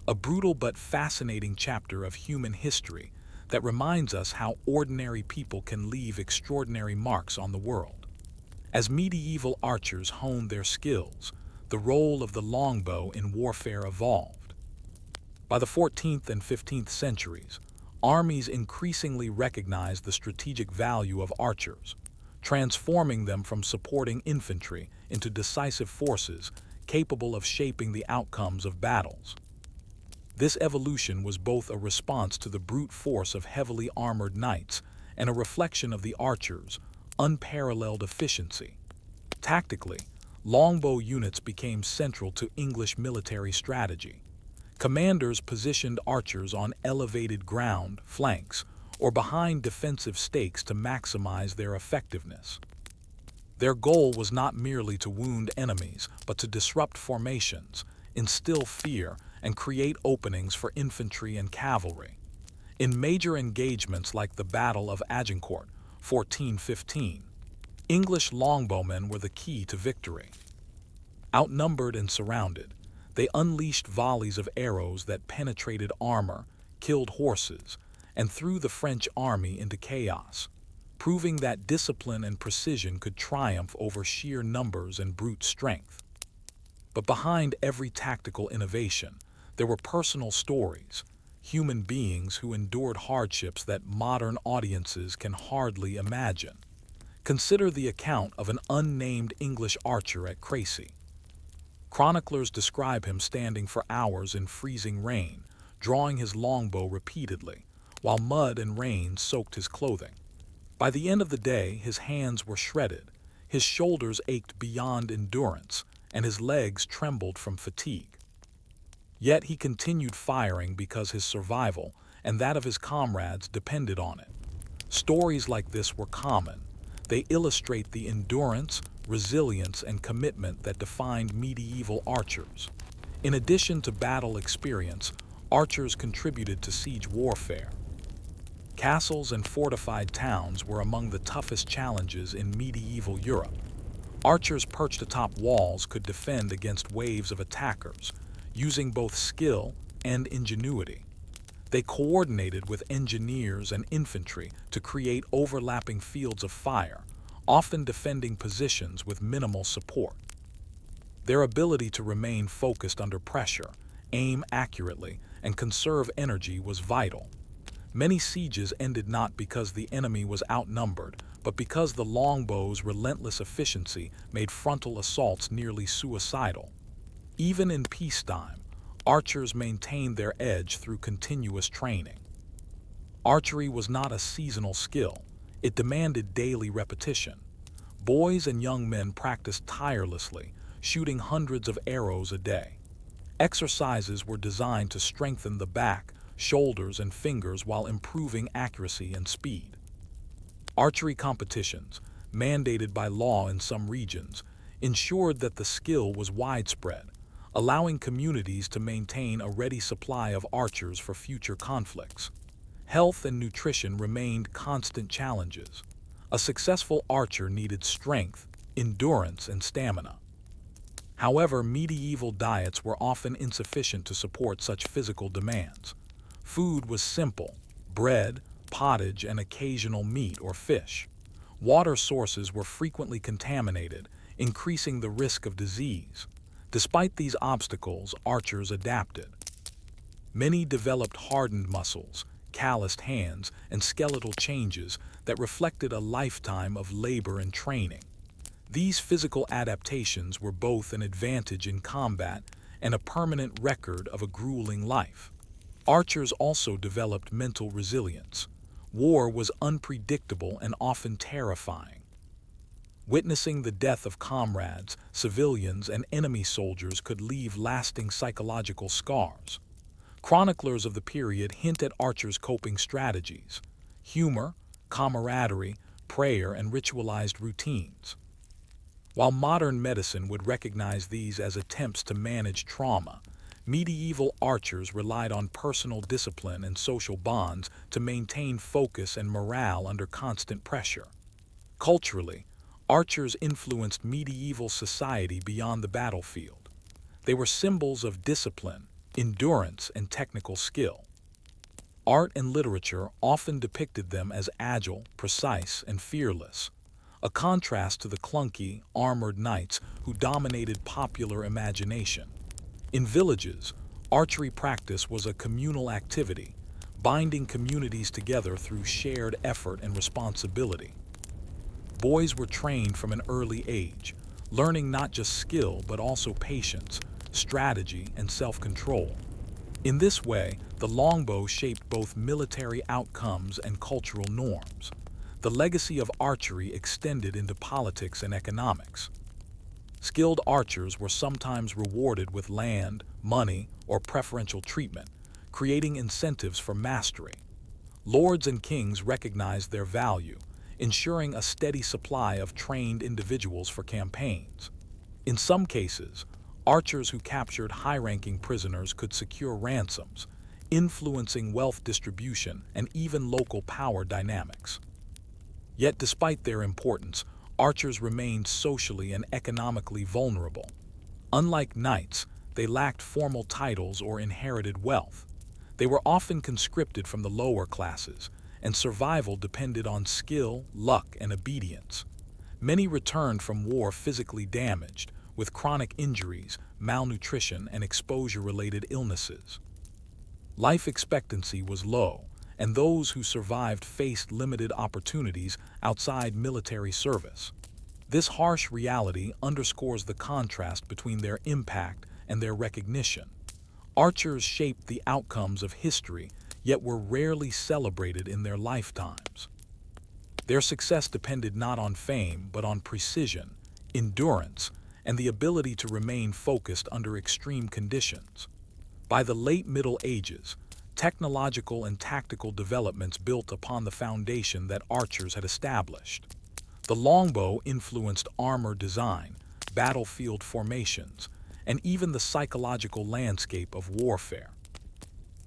a brutal but fascinating chapter of human history that reminds us how ordinary people can leave extraordinary marks on the world. As medieval archers honed their skills, the role of the longbow in warfare evolved. By the 14th and 15th centuries, armies increasingly recognized the strategic value of archers, transforming them from supporting infantry into decisive forces capable of shaping the outcomes of battles. This evolution was both a response to the brute force of heavily armored knights and a reflection of the archers' unparalleled efficiency. Tactically, longbow units became central to English military strategy. Commanders positioned archers on elevated ground, flanks, or behind defensive stakes to maximize their effectiveness. Their goal was not merely to wound enemies, but to disrupt formations, instill fear, and create openings for infantry and cavalry. In major engagements like the Battle of Agincourt, 1415, English longbowmen were the key to victory. Outnumbered and surrounded, they unleashed volleys of arrows that penetrated armor, killed horses, and threw the French army into chaos, proving that discipline and precision could triumph over sheer numbers and brute strength. But behind every tactical innovation, there were personal stories, human beings who endured hardships that modern audiences can hardly imagine. Consider the account of an unnamed English archer at Crécy. Chroniclers describe him standing for hours in freezing rain, drawing his longbow repeatedly, while mud and rain soaked his clothing. By the end of the day, his hands were shredded, his shoulders ached beyond endurance, and his legs trembled from fatigue. Yet he continued firing because his survival and that of his comrades depended on it. Stories like this were common. They illustrate the endurance, resilience, and commitment that defined medieval archers. In addition to battle experience, archers contributed to siege warfare. Castles and fortified towns were among the toughest challenges in medieval Europe. Archers perched atop walls could defend against waves of attackers, using both skill and ingenuity. They coordinated with engineers and infantry to create overlapping fields of fire, often defending positions with minimal support. Their ability to remain focused under pressure, aim accurately, and conserve energy was vital. Many sieges ended not because the enemy was outnumbered, but because the longbow's relentless efficiency made frontal assaults nearly suicidal. Even in peacetime, archers maintained their edge through continuous training. Archery was not a seasonal skill. It demanded daily repetition. Boys and young men practiced tirelessly, shooting hundreds of arrows a day. Exercises were designed to strengthen the back, shoulders, and fingers while improving accuracy and speed. Archery competitions, mandated by law in some regions, ensured that the skill was widespread, allowing communities to maintain a ready supply of archers for future conflicts. Health and nutrition remained constant challenges. A successful archer needed strength, endurance, and stamina. However, medieval diets were often insufficient to support such physical demands. Food was simple: bread, pottage, and occasional meat or fish. Water sources were frequently contaminated, increasing the risk of disease. Despite these obstacles, archers adapted. Many developed hardened muscles, calloused hands, and skeletal changes that reflected a lifetime of labor and training. These physical adaptations were both an advantage in combat and a permanent record of a grueling life. Archers also developed mental resilience. War was unpredictable and often terrifying. Witnessing the death of comrades, civilians, and enemy soldiers could leave lasting psychological scars. Chroniclers of the period hint at archers' coping strategies: humor, camaraderie, prayer, and ritualized routines. While modern medicine would recognize these as attempts to manage trauma, medieval archers relied on personal discipline and social bonds to maintain focus and morale under constant pressure. Culturally, archers influenced medieval society beyond the battlefield. They were symbols of discipline, endurance, and technical skill. Art and literature often depicted them as agile, precise, and fearless, a contrast to the clunky, armored knights who dominated popular imagination. In villages, archery practice was a communal activity, binding communities together through shared effort and responsibility. Boys were trained from an early age, learning not just skill but also patience, strategy, and self-control. In this way, the longbow shaped both military outcomes and cultural norms. The legacy of archery extended into politics and economics. Skilled archers were sometimes rewarded with land, money, or preferential treatment, creating incentives for mastery. Lords and kings recognized their value, ensuring a steady supply of trained individuals for campaigns. In some cases, archers who captured high-ranking prisoners could secure ransoms, influencing wealth distribution and even local power dynamics. Yet despite their importance, archers remained socially and economically vulnerable. Unlike knights, they lacked formal titles or inherited wealth. They were often conscripted from the lower classes, and survival depended on skill, luck, and obedience. Many returned from war physically damaged, with chronic injuries, malnutrition, and exposure-related illnesses. Life expectancy was low, and those who survived faced limited opportunities outside military service. This harsh reality underscores the contrast between their impact and their recognition. Archers shaped the outcomes of history, yet were rarely celebrated in their lifetimes. Their success depended not on fame, but on precision, endurance, and the ability to remain focused under extreme conditions. By the late Middle Ages, technological and tactical developments built upon the foundation that archers had established. The longbow influenced armor design, battlefield formations, and even the psychological landscape of warfare.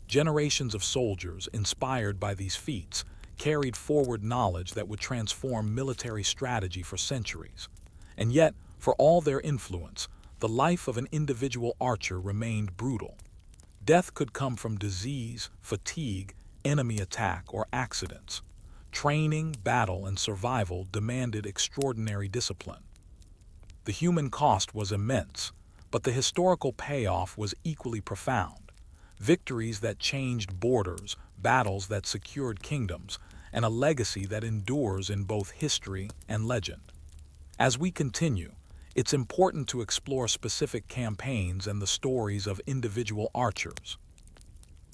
Generations of soldiers, inspired by these feats, carried forward knowledge that would transform military strategy for centuries. And yet, for all their influence, the life of an individual archer remained brutal. Death could come from disease, fatigue, enemy attack, or accidents. Training, battle, and survival demanded extraordinary discipline. The human cost was immense, but the historical payoff was equally profound. Victories that changed borders, battles that secured kingdoms, and a legacy that endures in both history and legend. As we continue, it's important to explore specific campaigns and the stories of individual archers.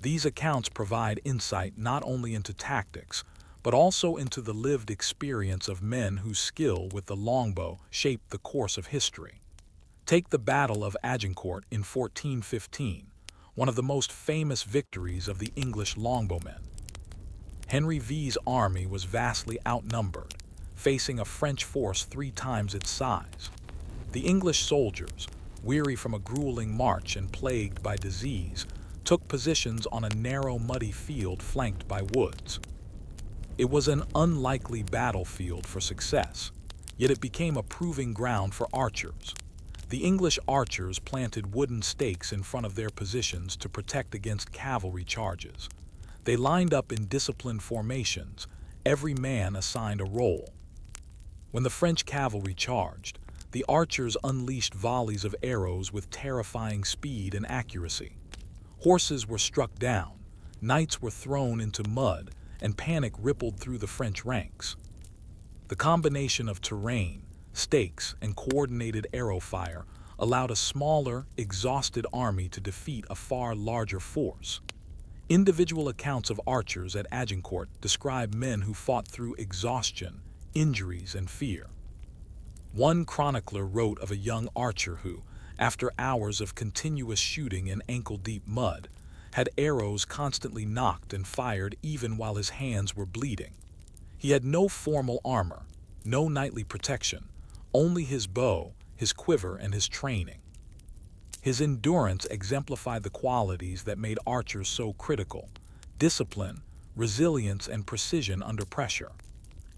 These accounts provide insight not only into tactics, but also into the lived experience of men whose skill with the longbow shaped the course of history. Take the Battle of Agincourt in 1415, one of the most famous victories of the English longbowmen. Henry V's army was vastly outnumbered, facing a French force 3 times its size. The English soldiers, weary from a grueling march and plagued by disease, took positions on a narrow, muddy field flanked by woods. It was an unlikely battlefield for success, yet it became a proving ground for archers. The English archers planted wooden stakes in front of their positions to protect against cavalry charges. They lined up in disciplined formations, every man assigned a role. When the French cavalry charged, the archers unleashed volleys of arrows with terrifying speed and accuracy. Horses were struck down, knights were thrown into mud, and panic rippled through the French ranks. The combination of terrain, stakes, and coordinated arrow fire allowed a smaller, exhausted army to defeat a far larger force. Individual accounts of archers at Agincourt describe men who fought through exhaustion, injuries, and fear. One chronicler wrote of a young archer who, after hours of continuous shooting in ankle-deep mud, had arrows constantly knocked and fired even while his hands were bleeding. He had no formal armor, no knightly protection, only his bow, his quiver, and his training. His endurance exemplified the qualities that made archers so critical: discipline, resilience, and precision under pressure.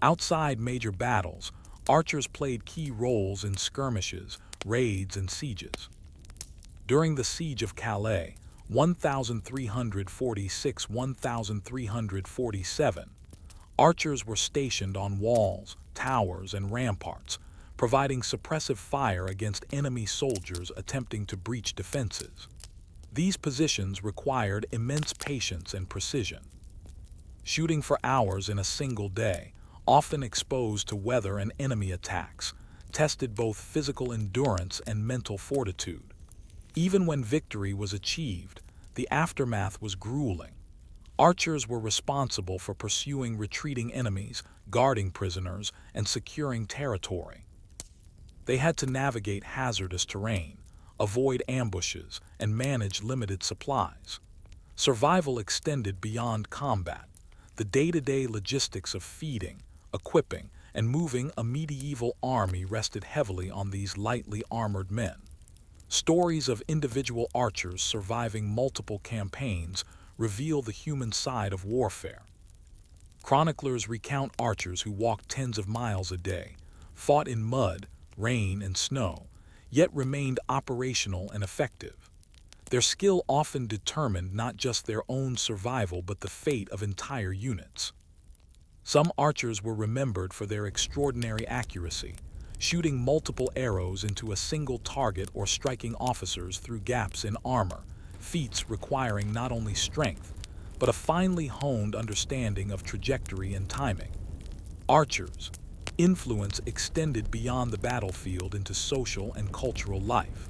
Outside major battles, archers played key roles in skirmishes, raids, and sieges. During the Siege of Calais, 1346–1347, archers were stationed on walls, towers, and ramparts, providing suppressive fire against enemy soldiers attempting to breach defenses. These positions required immense patience and precision. Shooting for hours in a single day, often exposed to weather and enemy attacks, tested both physical endurance and mental fortitude. Even when victory was achieved, the aftermath was grueling. Archers were responsible for pursuing retreating enemies, guarding prisoners, and securing territory. They had to navigate hazardous terrain, avoid ambushes, and manage limited supplies. Survival extended beyond combat. The day-to-day logistics of feeding, equipping, and moving a medieval army rested heavily on these lightly armored men. Stories of individual archers surviving multiple campaigns reveal the human side of warfare. Chroniclers recount archers who walked tens of miles a day, fought in mud, rain, and snow, yet remained operational and effective. Their skill often determined not just their own survival but the fate of entire units. Some archers were remembered for their extraordinary accuracy, shooting multiple arrows into a single target or striking officers through gaps in armor, feats requiring not only strength, but a finely honed understanding of trajectory and timing. Archers, Influence extended beyond the battlefield into social and cultural life.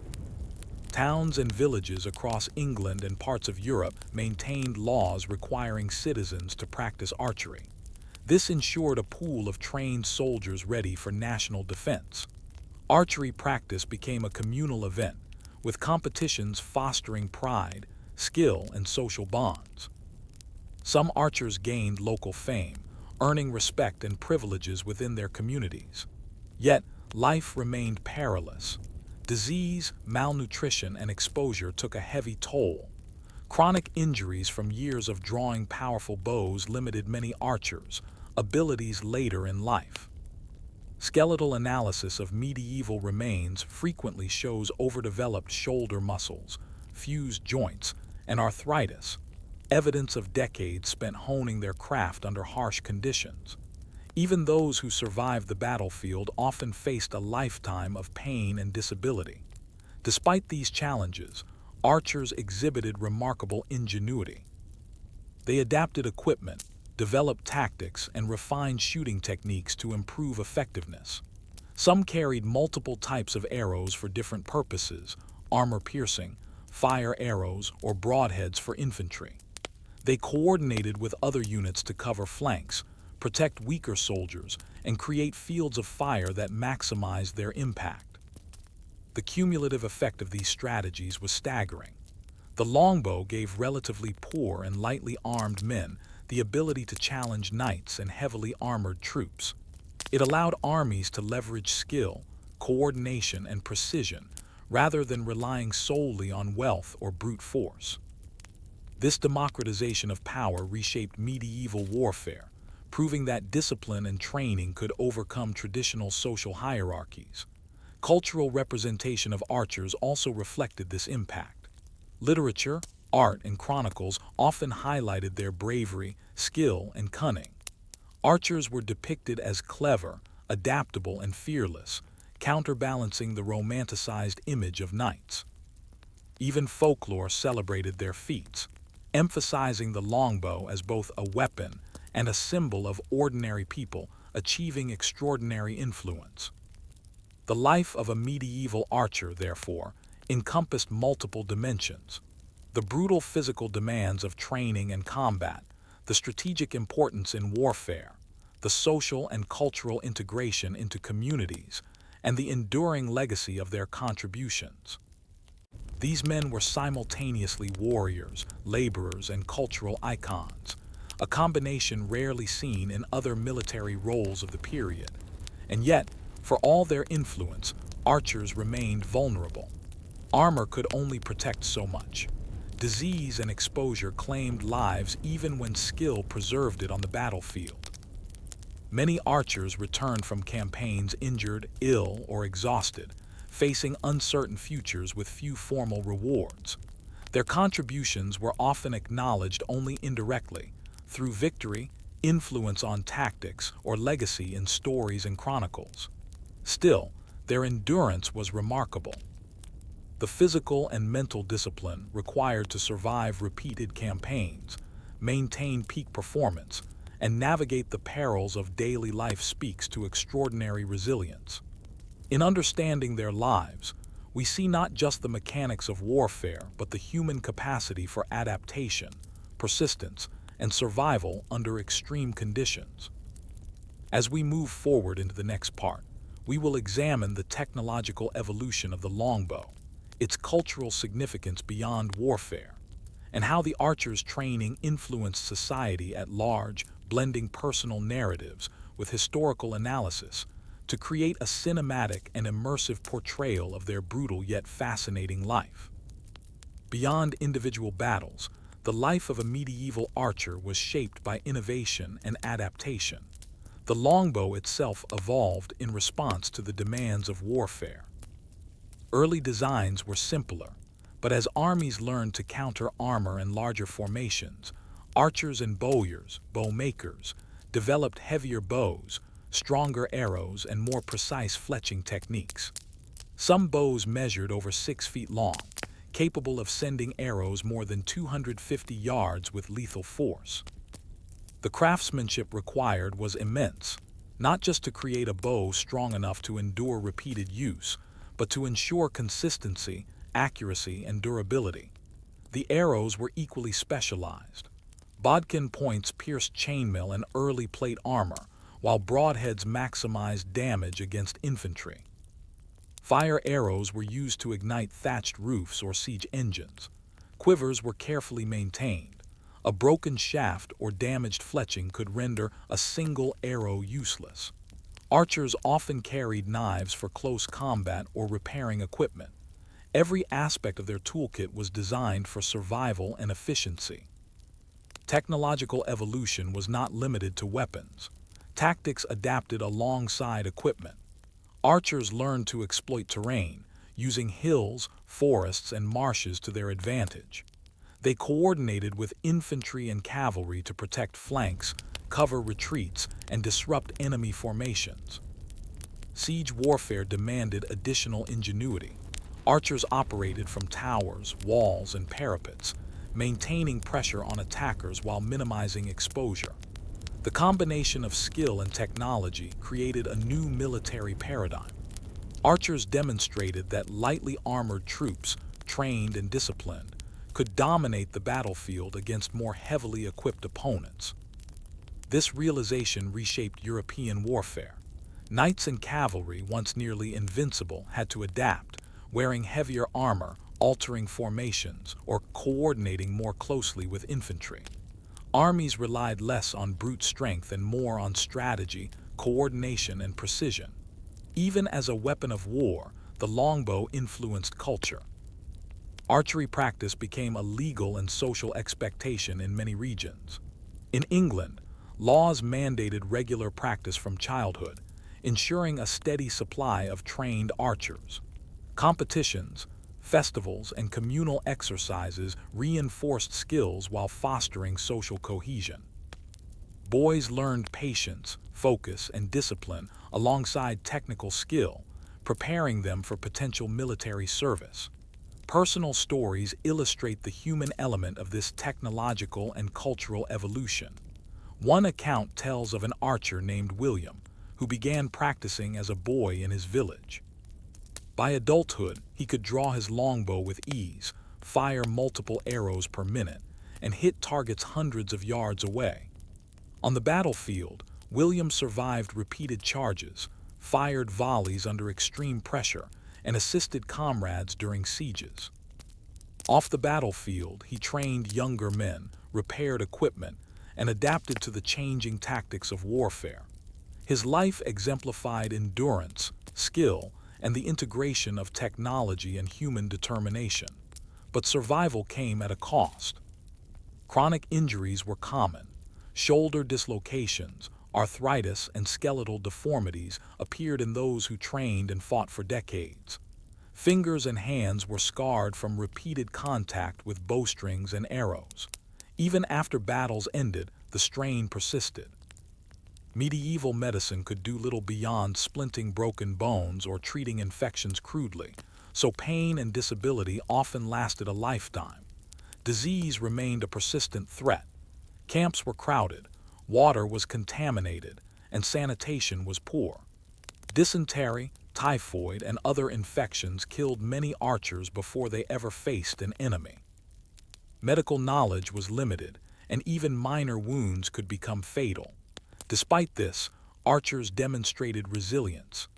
Towns and villages across England and parts of Europe maintained laws requiring citizens to practice archery. This ensured a pool of trained soldiers ready for national defense. Archery practice became a communal event, with competitions fostering pride, skill, and social bonds. Some archers gained local fame, earning respect and privileges within their communities. Yet, life remained perilous. Disease, malnutrition, and exposure took a heavy toll. Chronic injuries from years of drawing powerful bows limited many archers' abilities later in life. Skeletal analysis of medieval remains frequently shows overdeveloped shoulder muscles, fused joints, and arthritis, evidence of decades spent honing their craft under harsh conditions. Even those who survived the battlefield often faced a lifetime of pain and disability. Despite these challenges, archers exhibited remarkable ingenuity. They adapted equipment, developed tactics, and refined shooting techniques to improve effectiveness. Some carried multiple types of arrows for different purposes: armor-piercing, fire arrows, or broadheads for infantry. They coordinated with other units to cover flanks, protect weaker soldiers, and create fields of fire that maximized their impact. The cumulative effect of these strategies was staggering. The longbow gave relatively poor and lightly armed men the ability to challenge knights and heavily armored troops. It allowed armies to leverage skill, coordination, and precision, rather than relying solely on wealth or brute force. This democratization of power reshaped medieval warfare, proving that discipline and training could overcome traditional social hierarchies. Cultural representation of archers also reflected this impact. Literature, art, and chronicles often highlighted their bravery, skill, and cunning. Archers were depicted as clever, adaptable, and fearless, counterbalancing the romanticized image of knights. Even folklore celebrated their feats, emphasizing the longbow as both a weapon and a symbol of ordinary people achieving extraordinary influence. The life of a medieval archer, therefore, encompassed multiple dimensions: the brutal physical demands of training and combat, the strategic importance in warfare, the social and cultural integration into communities, and the enduring legacy of their contributions. These men were simultaneously warriors, laborers, and cultural icons, a combination rarely seen in other military roles of the period. And yet, for all their influence, archers remained vulnerable. Armor could only protect so much. Disease and exposure claimed lives even when skill preserved it on the battlefield. Many archers returned from campaigns injured, ill, or exhausted, facing uncertain futures with few formal rewards. Their contributions were often acknowledged only indirectly, through victory, influence on tactics, or legacy in stories and chronicles. Still, their endurance was remarkable. The physical and mental discipline required to survive repeated campaigns, maintain peak performance, and navigate the perils of daily life speaks to extraordinary resilience. In understanding their lives, we see not just the mechanics of warfare, but the human capacity for adaptation, persistence, and survival under extreme conditions. As we move forward into the next part, we will examine the technological evolution of the longbow, its cultural significance beyond warfare, and how the archer's training influenced society at large, blending personal narratives with historical analysis to create a cinematic and immersive portrayal of their brutal yet fascinating life. Beyond individual battles, the life of a medieval archer was shaped by innovation and adaptation. The longbow itself evolved in response to the demands of warfare. Early designs were simpler, but as armies learned to counter armor in larger formations, archers and bowyers, bow makers, developed heavier bows, stronger arrows, and more precise fletching techniques. Some bows measured over 6 feet long, capable of sending arrows more than 250 yards with lethal force. The craftsmanship required was immense, not just to create a bow strong enough to endure repeated use, but to ensure consistency, accuracy, and durability. The arrows were equally specialized. Bodkin points pierced chainmail and early plate armor, while broadheads maximized damage against infantry. Fire arrows were used to ignite thatched roofs or siege engines. Quivers were carefully maintained. A broken shaft or damaged fletching could render a single arrow useless. Archers often carried knives for close combat or repairing equipment. Every aspect of their toolkit was designed for survival and efficiency. Technological evolution was not limited to weapons. Tactics adapted alongside equipment. Archers learned to exploit terrain, using hills, forests, and marshes to their advantage. They coordinated with infantry and cavalry to protect flanks, cover retreats, and disrupt enemy formations. Siege warfare demanded additional ingenuity. Archers operated from towers, walls, and parapets, maintaining pressure on attackers while minimizing exposure. The combination of skill and technology created a new military paradigm. Archers demonstrated that lightly armored troops, trained and disciplined, could dominate the battlefield against more heavily equipped opponents. This realization reshaped European warfare. Knights and cavalry, once nearly invincible, had to adapt, wearing heavier armor, altering formations, or coordinating more closely with infantry. Armies relied less on brute strength and more on strategy, coordination, and precision. Even as a weapon of war, the longbow influenced culture. Archery practice became a legal and social expectation in many regions. In England, laws mandated regular practice from childhood, ensuring a steady supply of trained archers. Competitions, festivals, and communal exercises reinforced skills while fostering social cohesion. Boys learned patience, focus, and discipline alongside technical skill, preparing them for potential military service. Personal stories illustrate the human element of this technological and cultural evolution. One account tells of an archer named William, who began practicing as a boy in his village. By adulthood, he could draw his longbow with ease, fire multiple arrows per minute, and hit targets hundreds of yards away. On the battlefield, William survived repeated charges, fired volleys under extreme pressure, and assisted comrades during sieges. Off the battlefield, he trained younger men, repaired equipment, and adapted to the changing tactics of warfare. His life exemplified endurance, skill, and the integration of technology and human determination. But survival came at a cost. Chronic injuries were common. Shoulder dislocations, arthritis, and skeletal deformities appeared in those who trained and fought for decades. Fingers and hands were scarred from repeated contact with bowstrings and arrows. Even after battles ended, the strain persisted. Medieval medicine could do little beyond splinting broken bones or treating infections crudely, so pain and disability often lasted a lifetime. Disease remained a persistent threat. Camps were crowded, water was contaminated, and sanitation was poor. Dysentery, typhoid, and other infections killed many archers before they ever faced an enemy. Medical knowledge was limited, and even minor wounds could become fatal. Despite this, archers demonstrated resilience.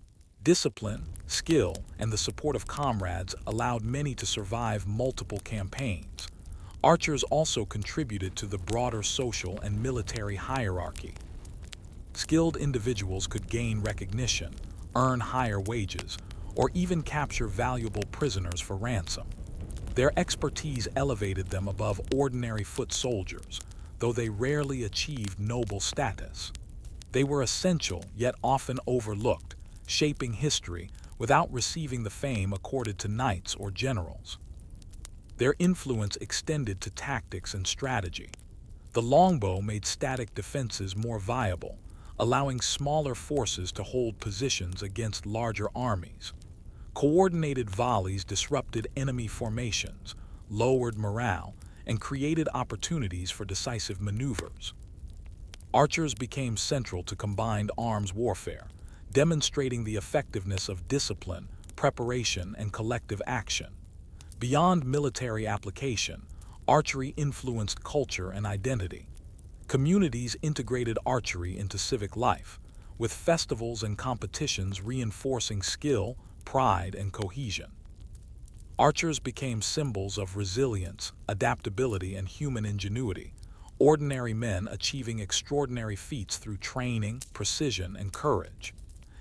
Discipline, skill, and the support of comrades allowed many to survive multiple campaigns. Archers also contributed to the broader social and military hierarchy. Skilled individuals could gain recognition, earn higher wages, or even capture valuable prisoners for ransom. Their expertise elevated them above ordinary foot soldiers, though they rarely achieved noble status. They were essential, yet often overlooked, shaping history without receiving the fame accorded to knights or generals. Their influence extended to tactics and strategy. The longbow made static defenses more viable, allowing smaller forces to hold positions against larger armies. Coordinated volleys disrupted enemy formations, lowered morale, and created opportunities for decisive maneuvers. Archers became central to combined arms warfare, demonstrating the effectiveness of discipline, preparation, and collective action. Beyond military application, archery influenced culture and identity. Communities integrated archery into civic life, with festivals and competitions reinforcing skill, pride, and cohesion. Archers became symbols of resilience, adaptability, and human ingenuity, ordinary men achieving extraordinary feats through training, precision, and courage.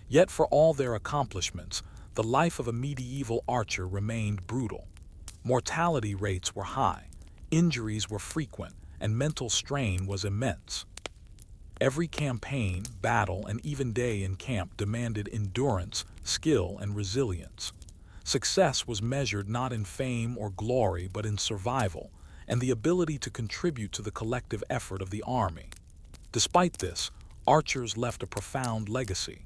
Yet for all their accomplishments, the life of a medieval archer remained brutal. Mortality rates were high, injuries were frequent, and mental strain was immense. Every campaign, battle, and even day in camp demanded endurance, skill, and resilience. Success was measured not in fame or glory but in survival and the ability to contribute to the collective effort of the army. Despite this, archers left a profound legacy.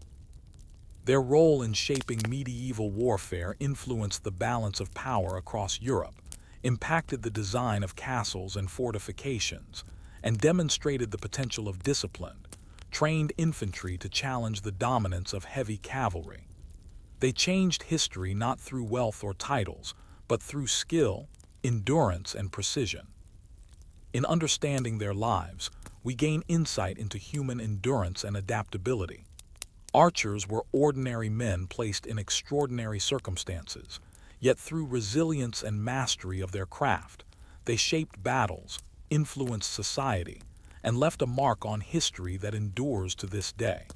Their role in shaping medieval warfare influenced the balance of power across Europe, impacted the design of castles and fortifications, and demonstrated the potential of disciplined, trained infantry to challenge the dominance of heavy cavalry. They changed history not through wealth or titles, but through skill, endurance, and precision. In understanding their lives, we gain insight into human endurance and adaptability. Archers were ordinary men placed in extraordinary circumstances, yet through resilience and mastery of their craft, they shaped battles, influenced society, and left a mark on history that endures to this day.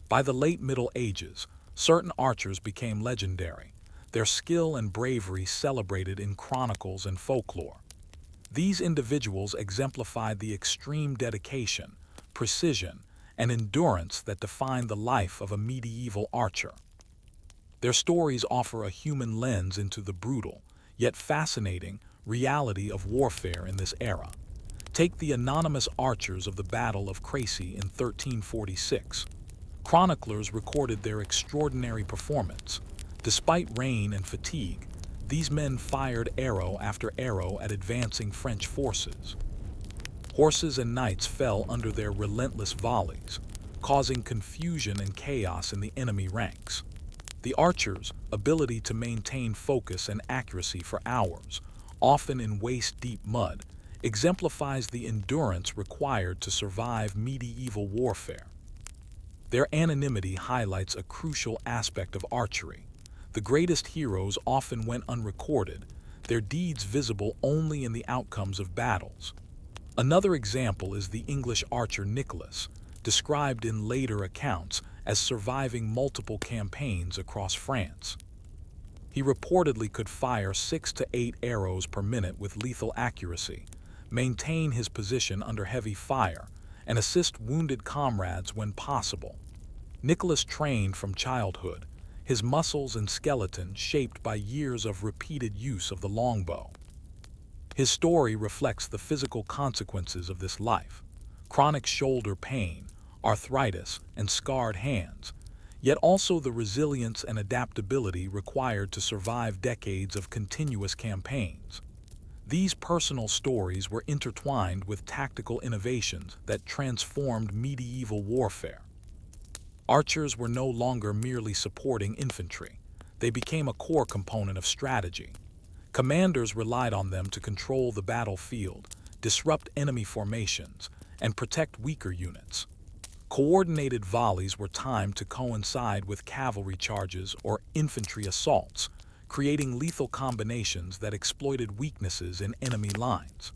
By the late Middle Ages, certain archers became legendary, their skill and bravery celebrated in chronicles and folklore. These individuals exemplified the extreme dedication, precision, and endurance that defined the life of a medieval archer. Their stories offer a human lens into the brutal, yet fascinating, reality of warfare in this era. Take the anonymous archers of the Battle of Crécy in 1346. Chroniclers recorded their extraordinary performance. Despite rain and fatigue, these men fired arrow after arrow at advancing French forces. Horses and knights fell under their relentless volleys, causing confusion and chaos in the enemy ranks. The archers' ability to maintain focus and accuracy for hours, often in waist-deep mud, exemplifies the endurance required to survive medieval warfare. Their anonymity highlights a crucial aspect of archery. The greatest heroes often went unrecorded, their deeds visible only in the outcomes of battles. Another example is the English archer Nicholas, described in later accounts as surviving multiple campaigns across France. He reportedly could fire 6 to 8 arrows per minute with lethal accuracy, maintain his position under heavy fire, and assist wounded comrades when possible. Nicholas trained from childhood, his muscles and skeleton shaped by years of repeated use of the longbow. His story reflects the physical consequences of this life: chronic shoulder pain, arthritis, and scarred hands, yet also the resilience and adaptability required to survive decades of continuous campaigns. These personal stories were intertwined with tactical innovations that transformed medieval warfare. Archers were no longer merely supporting infantry. They became a core component of strategy. Commanders relied on them to control the battlefield, disrupt enemy formations, and protect weaker units. Coordinated volleys were timed to coincide with cavalry charges or infantry assaults, creating lethal combinations that exploited weaknesses in enemy lines.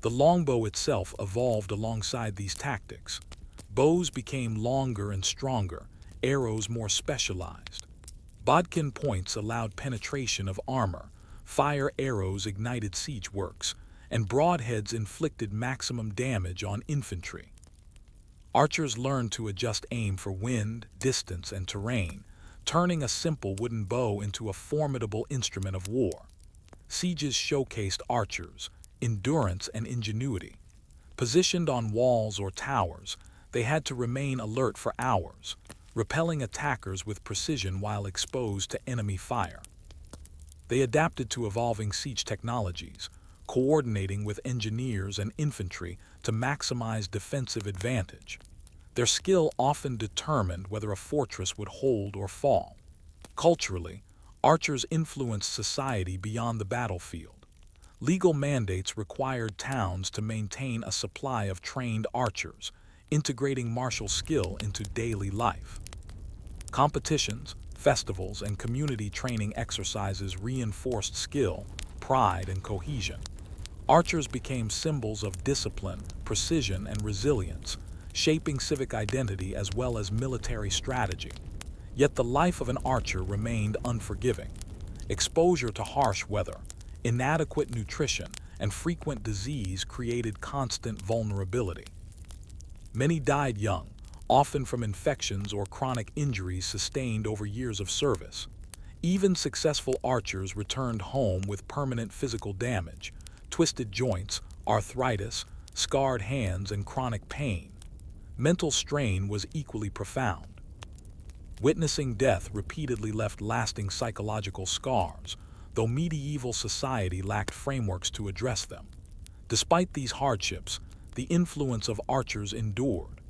The longbow itself evolved alongside these tactics. Bows became longer and stronger, arrows more specialized. Bodkin points allowed penetration of armor, fire arrows ignited siege works, and broadheads inflicted maximum damage on infantry. Archers learned to adjust aim for wind, distance, and terrain, turning a simple wooden bow into a formidable instrument of war. Sieges showcased archers' endurance and ingenuity. Positioned on walls or towers, they had to remain alert for hours, repelling attackers with precision while exposed to enemy fire. They adapted to evolving siege technologies, coordinating with engineers and infantry to maximize defensive advantage. Their skill often determined whether a fortress would hold or fall. Culturally, archers influenced society beyond the battlefield. Legal mandates required towns to maintain a supply of trained archers, integrating martial skill into daily life. Competitions, festivals, and community training exercises reinforced skill, pride, and cohesion. Archers became symbols of discipline, precision, and resilience, shaping civic identity as well as military strategy. Yet the life of an archer remained unforgiving. Exposure to harsh weather, inadequate nutrition, and frequent disease created constant vulnerability. Many died young, often from infections or chronic injuries sustained over years of service. Even successful archers returned home with permanent physical damage, twisted joints, arthritis, scarred hands, and chronic pain. Mental strain was equally profound. Witnessing death repeatedly left lasting psychological scars, though medieval society lacked frameworks to address them. Despite these hardships, the influence of archers endured.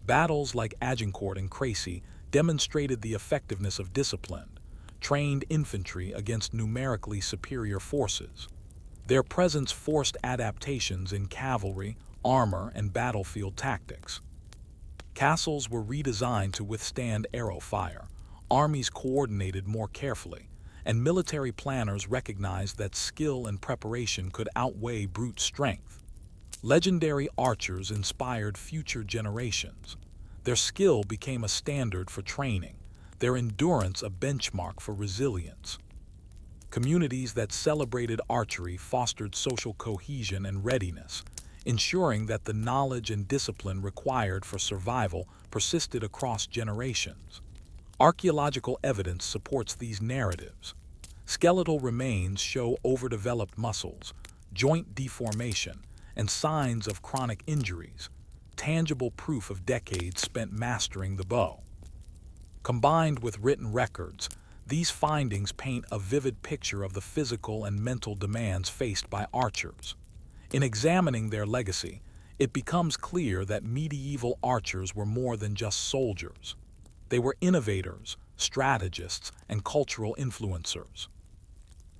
Battles like Agincourt and Crécy demonstrated the effectiveness of disciplined, trained infantry against numerically superior forces. Their presence forced adaptations in cavalry, armor, and battlefield tactics. Castles were redesigned to withstand arrow fire, armies coordinated more carefully, and military planners recognized that skill and preparation could outweigh brute strength. Legendary archers inspired future generations. Their skill became a standard for training, their endurance a benchmark for resilience. Communities that celebrated archery fostered social cohesion and readiness, ensuring that the knowledge and discipline required for survival persisted across generations. Archaeological evidence supports these narratives. Skeletal remains show overdeveloped muscles, joint deformation, and signs of chronic injuries, tangible proof of decades spent mastering the bow. Combined with written records, these findings paint a vivid picture of the physical and mental demands faced by archers. In examining their legacy, it becomes clear that medieval archers were more than just soldiers. They were innovators, strategists, and cultural influencers.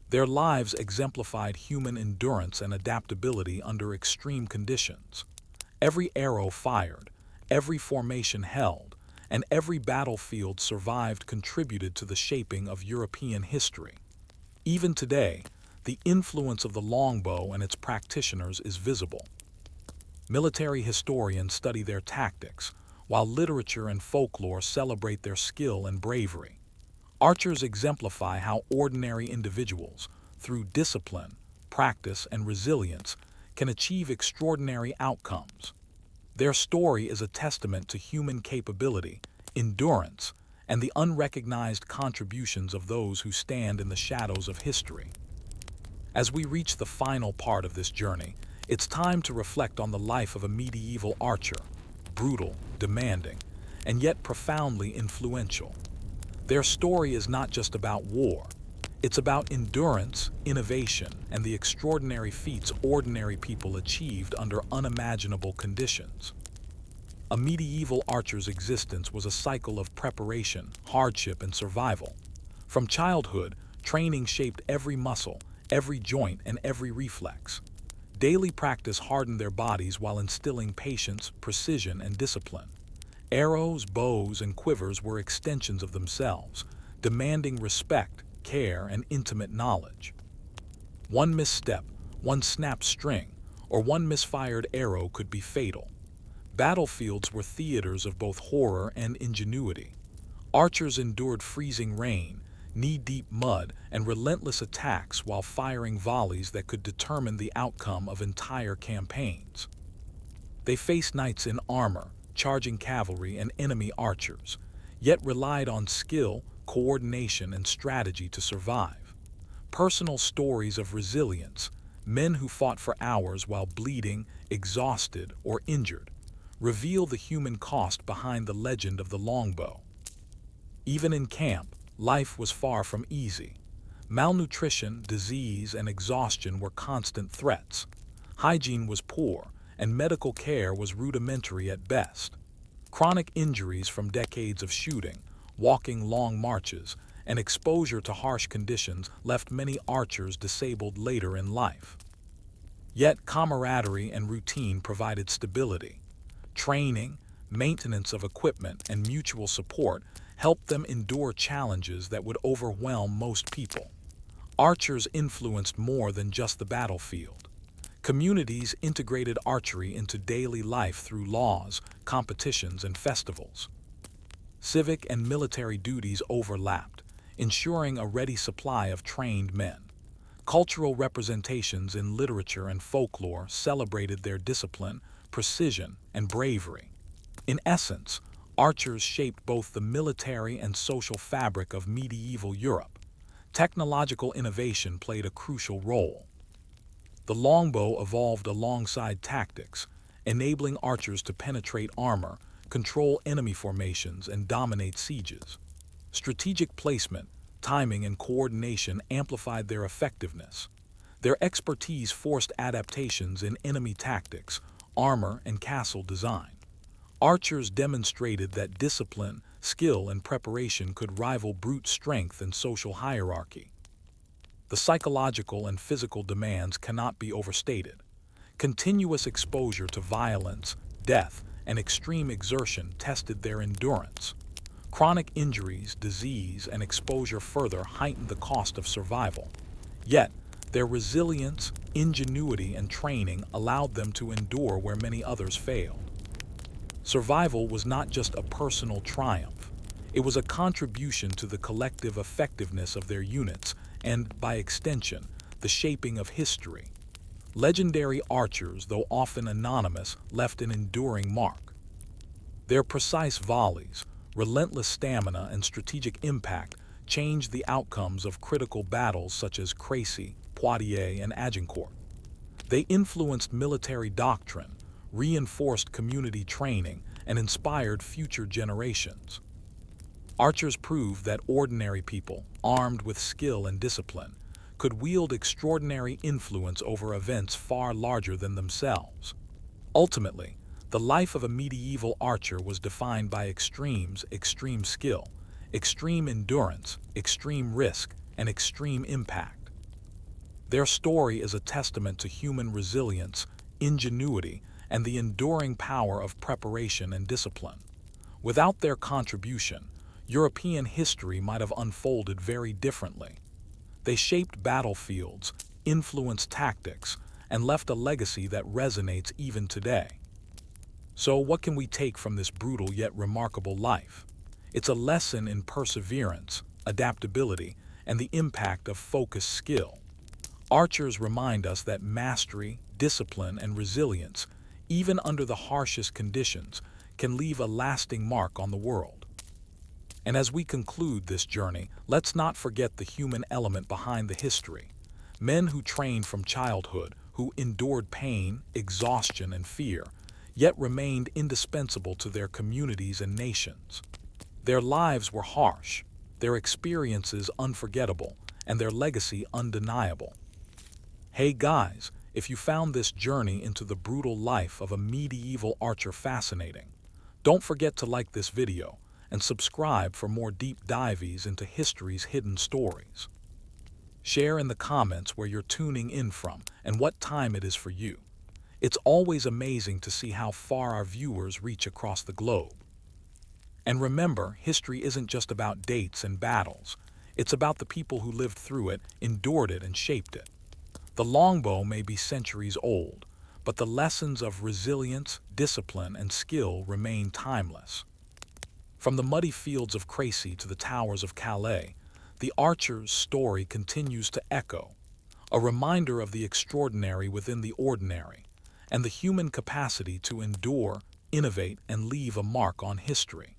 Their lives exemplified human endurance and adaptability under extreme conditions. Every arrow fired, every formation held, and every battlefield survived contributed to the shaping of European history. Even today, the influence of the longbow and its practitioners is visible. Military historians study their tactics, while literature and folklore celebrate their skill and bravery. Archers exemplify how ordinary individuals, through discipline, practice, and resilience, can achieve extraordinary outcomes. Their story is a testament to human capability, endurance, and the unrecognized contributions of those who stand in the shadows of history. As we reach the final part of this journey, it's time to reflect on the life of a medieval archer, brutal, demanding, and yet profoundly influential. Their story is not just about war. It's about endurance, innovation, and the extraordinary feats ordinary people achieved under unimaginable conditions. A medieval archer's existence was a cycle of preparation, hardship, and survival. From childhood, training shaped every muscle, every joint, and every reflex. Daily practice hardened their bodies while instilling patience, precision, and discipline. Arrows, bows, and quivers were extensions of themselves, demanding respect, care, and intimate knowledge. One misstep, one snapped string, or one misfired arrow could be fatal. Battlefields were theaters of both horror and ingenuity. Archers endured freezing rain, knee-deep mud, and relentless attacks while firing volleys that could determine the outcome of entire campaigns. They faced knights in armor, charging cavalry, and enemy archers, yet relied on skill, coordination, and strategy to survive. Personal stories of resilience, men who fought for hours while bleeding, exhausted, or injured, reveal the human cost behind the legend of the longbow. Even in camp, life was far from easy. Malnutrition, disease, and exhaustion were constant threats. Hygiene was poor, and medical care was rudimentary at best. Chronic injuries from decades of shooting, walking long marches, and exposure to harsh conditions left many archers disabled later in life. Yet camaraderie and routine provided stability. Training, maintenance of equipment, and mutual support helped them endure challenges that would overwhelm most people. Archers influenced more than just the battlefield. Communities integrated archery into daily life through laws, competitions, and festivals. Civic and military duties overlapped, ensuring a ready supply of trained men. Cultural representations in literature and folklore celebrated their discipline, precision, and bravery. In essence, archers shaped both the military and social fabric of medieval Europe. Technological innovation played a crucial role. The longbow evolved alongside tactics, enabling archers to penetrate armor, control enemy formations, and dominate sieges. Strategic placement, timing, and coordination amplified their effectiveness. Their expertise forced adaptations in enemy tactics, armor, and castle design. Archers demonstrated that discipline, skill, and preparation could rival brute strength and social hierarchy. The psychological and physical demands cannot be overstated. Continuous exposure to violence, death, and extreme exertion tested their endurance. Chronic injuries, disease, and exposure further heightened the cost of survival. Yet, their resilience, ingenuity, and training allowed them to endure where many others failed. Survival was not just a personal triumph. It was a contribution to the collective effectiveness of their units and, by extension, the shaping of history. Legendary archers, though often anonymous, left an enduring mark. Their precise volleys, relentless stamina, and strategic impact changed the outcomes of critical battles such as Crécy, Poitiers, and Agincourt. They influenced military doctrine, reinforced community training, and inspired future generations. Archers proved that ordinary people, armed with skill and discipline, could wield extraordinary influence over events far larger than themselves. Ultimately, the life of a medieval archer was defined by extremes: extreme skill, extreme endurance, extreme risk, and extreme impact. Their story is a testament to human resilience, ingenuity, and the enduring power of preparation and discipline. Without their contribution, European history might have unfolded very differently. They shaped battlefields, influenced tactics, and left a legacy that resonates even today. So, what can we take from this brutal yet remarkable life? It's a lesson in perseverance, adaptability, and the impact of focused skill. Archers remind us that mastery, discipline, and resilience, even under the harshest conditions, can leave a lasting mark on the world. And as we conclude this journey, let's not forget the human element behind the history. Men who trained from childhood, who endured pain, exhaustion, and fear, yet remained indispensable to their communities and nations. Their lives were harsh, their experiences unforgettable, and their legacy undeniable. Hey guys, if you found this journey into the brutal life of a medieval archer fascinating, don't forget to like this video and subscribe for more deep dives into history's hidden stories. Share in the comments where you're tuning in from and what time it is for you. It's always amazing to see how far our viewers reach across the globe. And remember, history isn't just about dates and battles. It's about the people who lived through it, endured it, and shaped it. The longbow may be centuries old, but the lessons of resilience, discipline, and skill remain timeless. From the muddy fields of Crécy to the towers of Calais, the archer's story continues to echo, a reminder of the extraordinary within the ordinary, and the human capacity to endure, innovate, and leave a mark on history.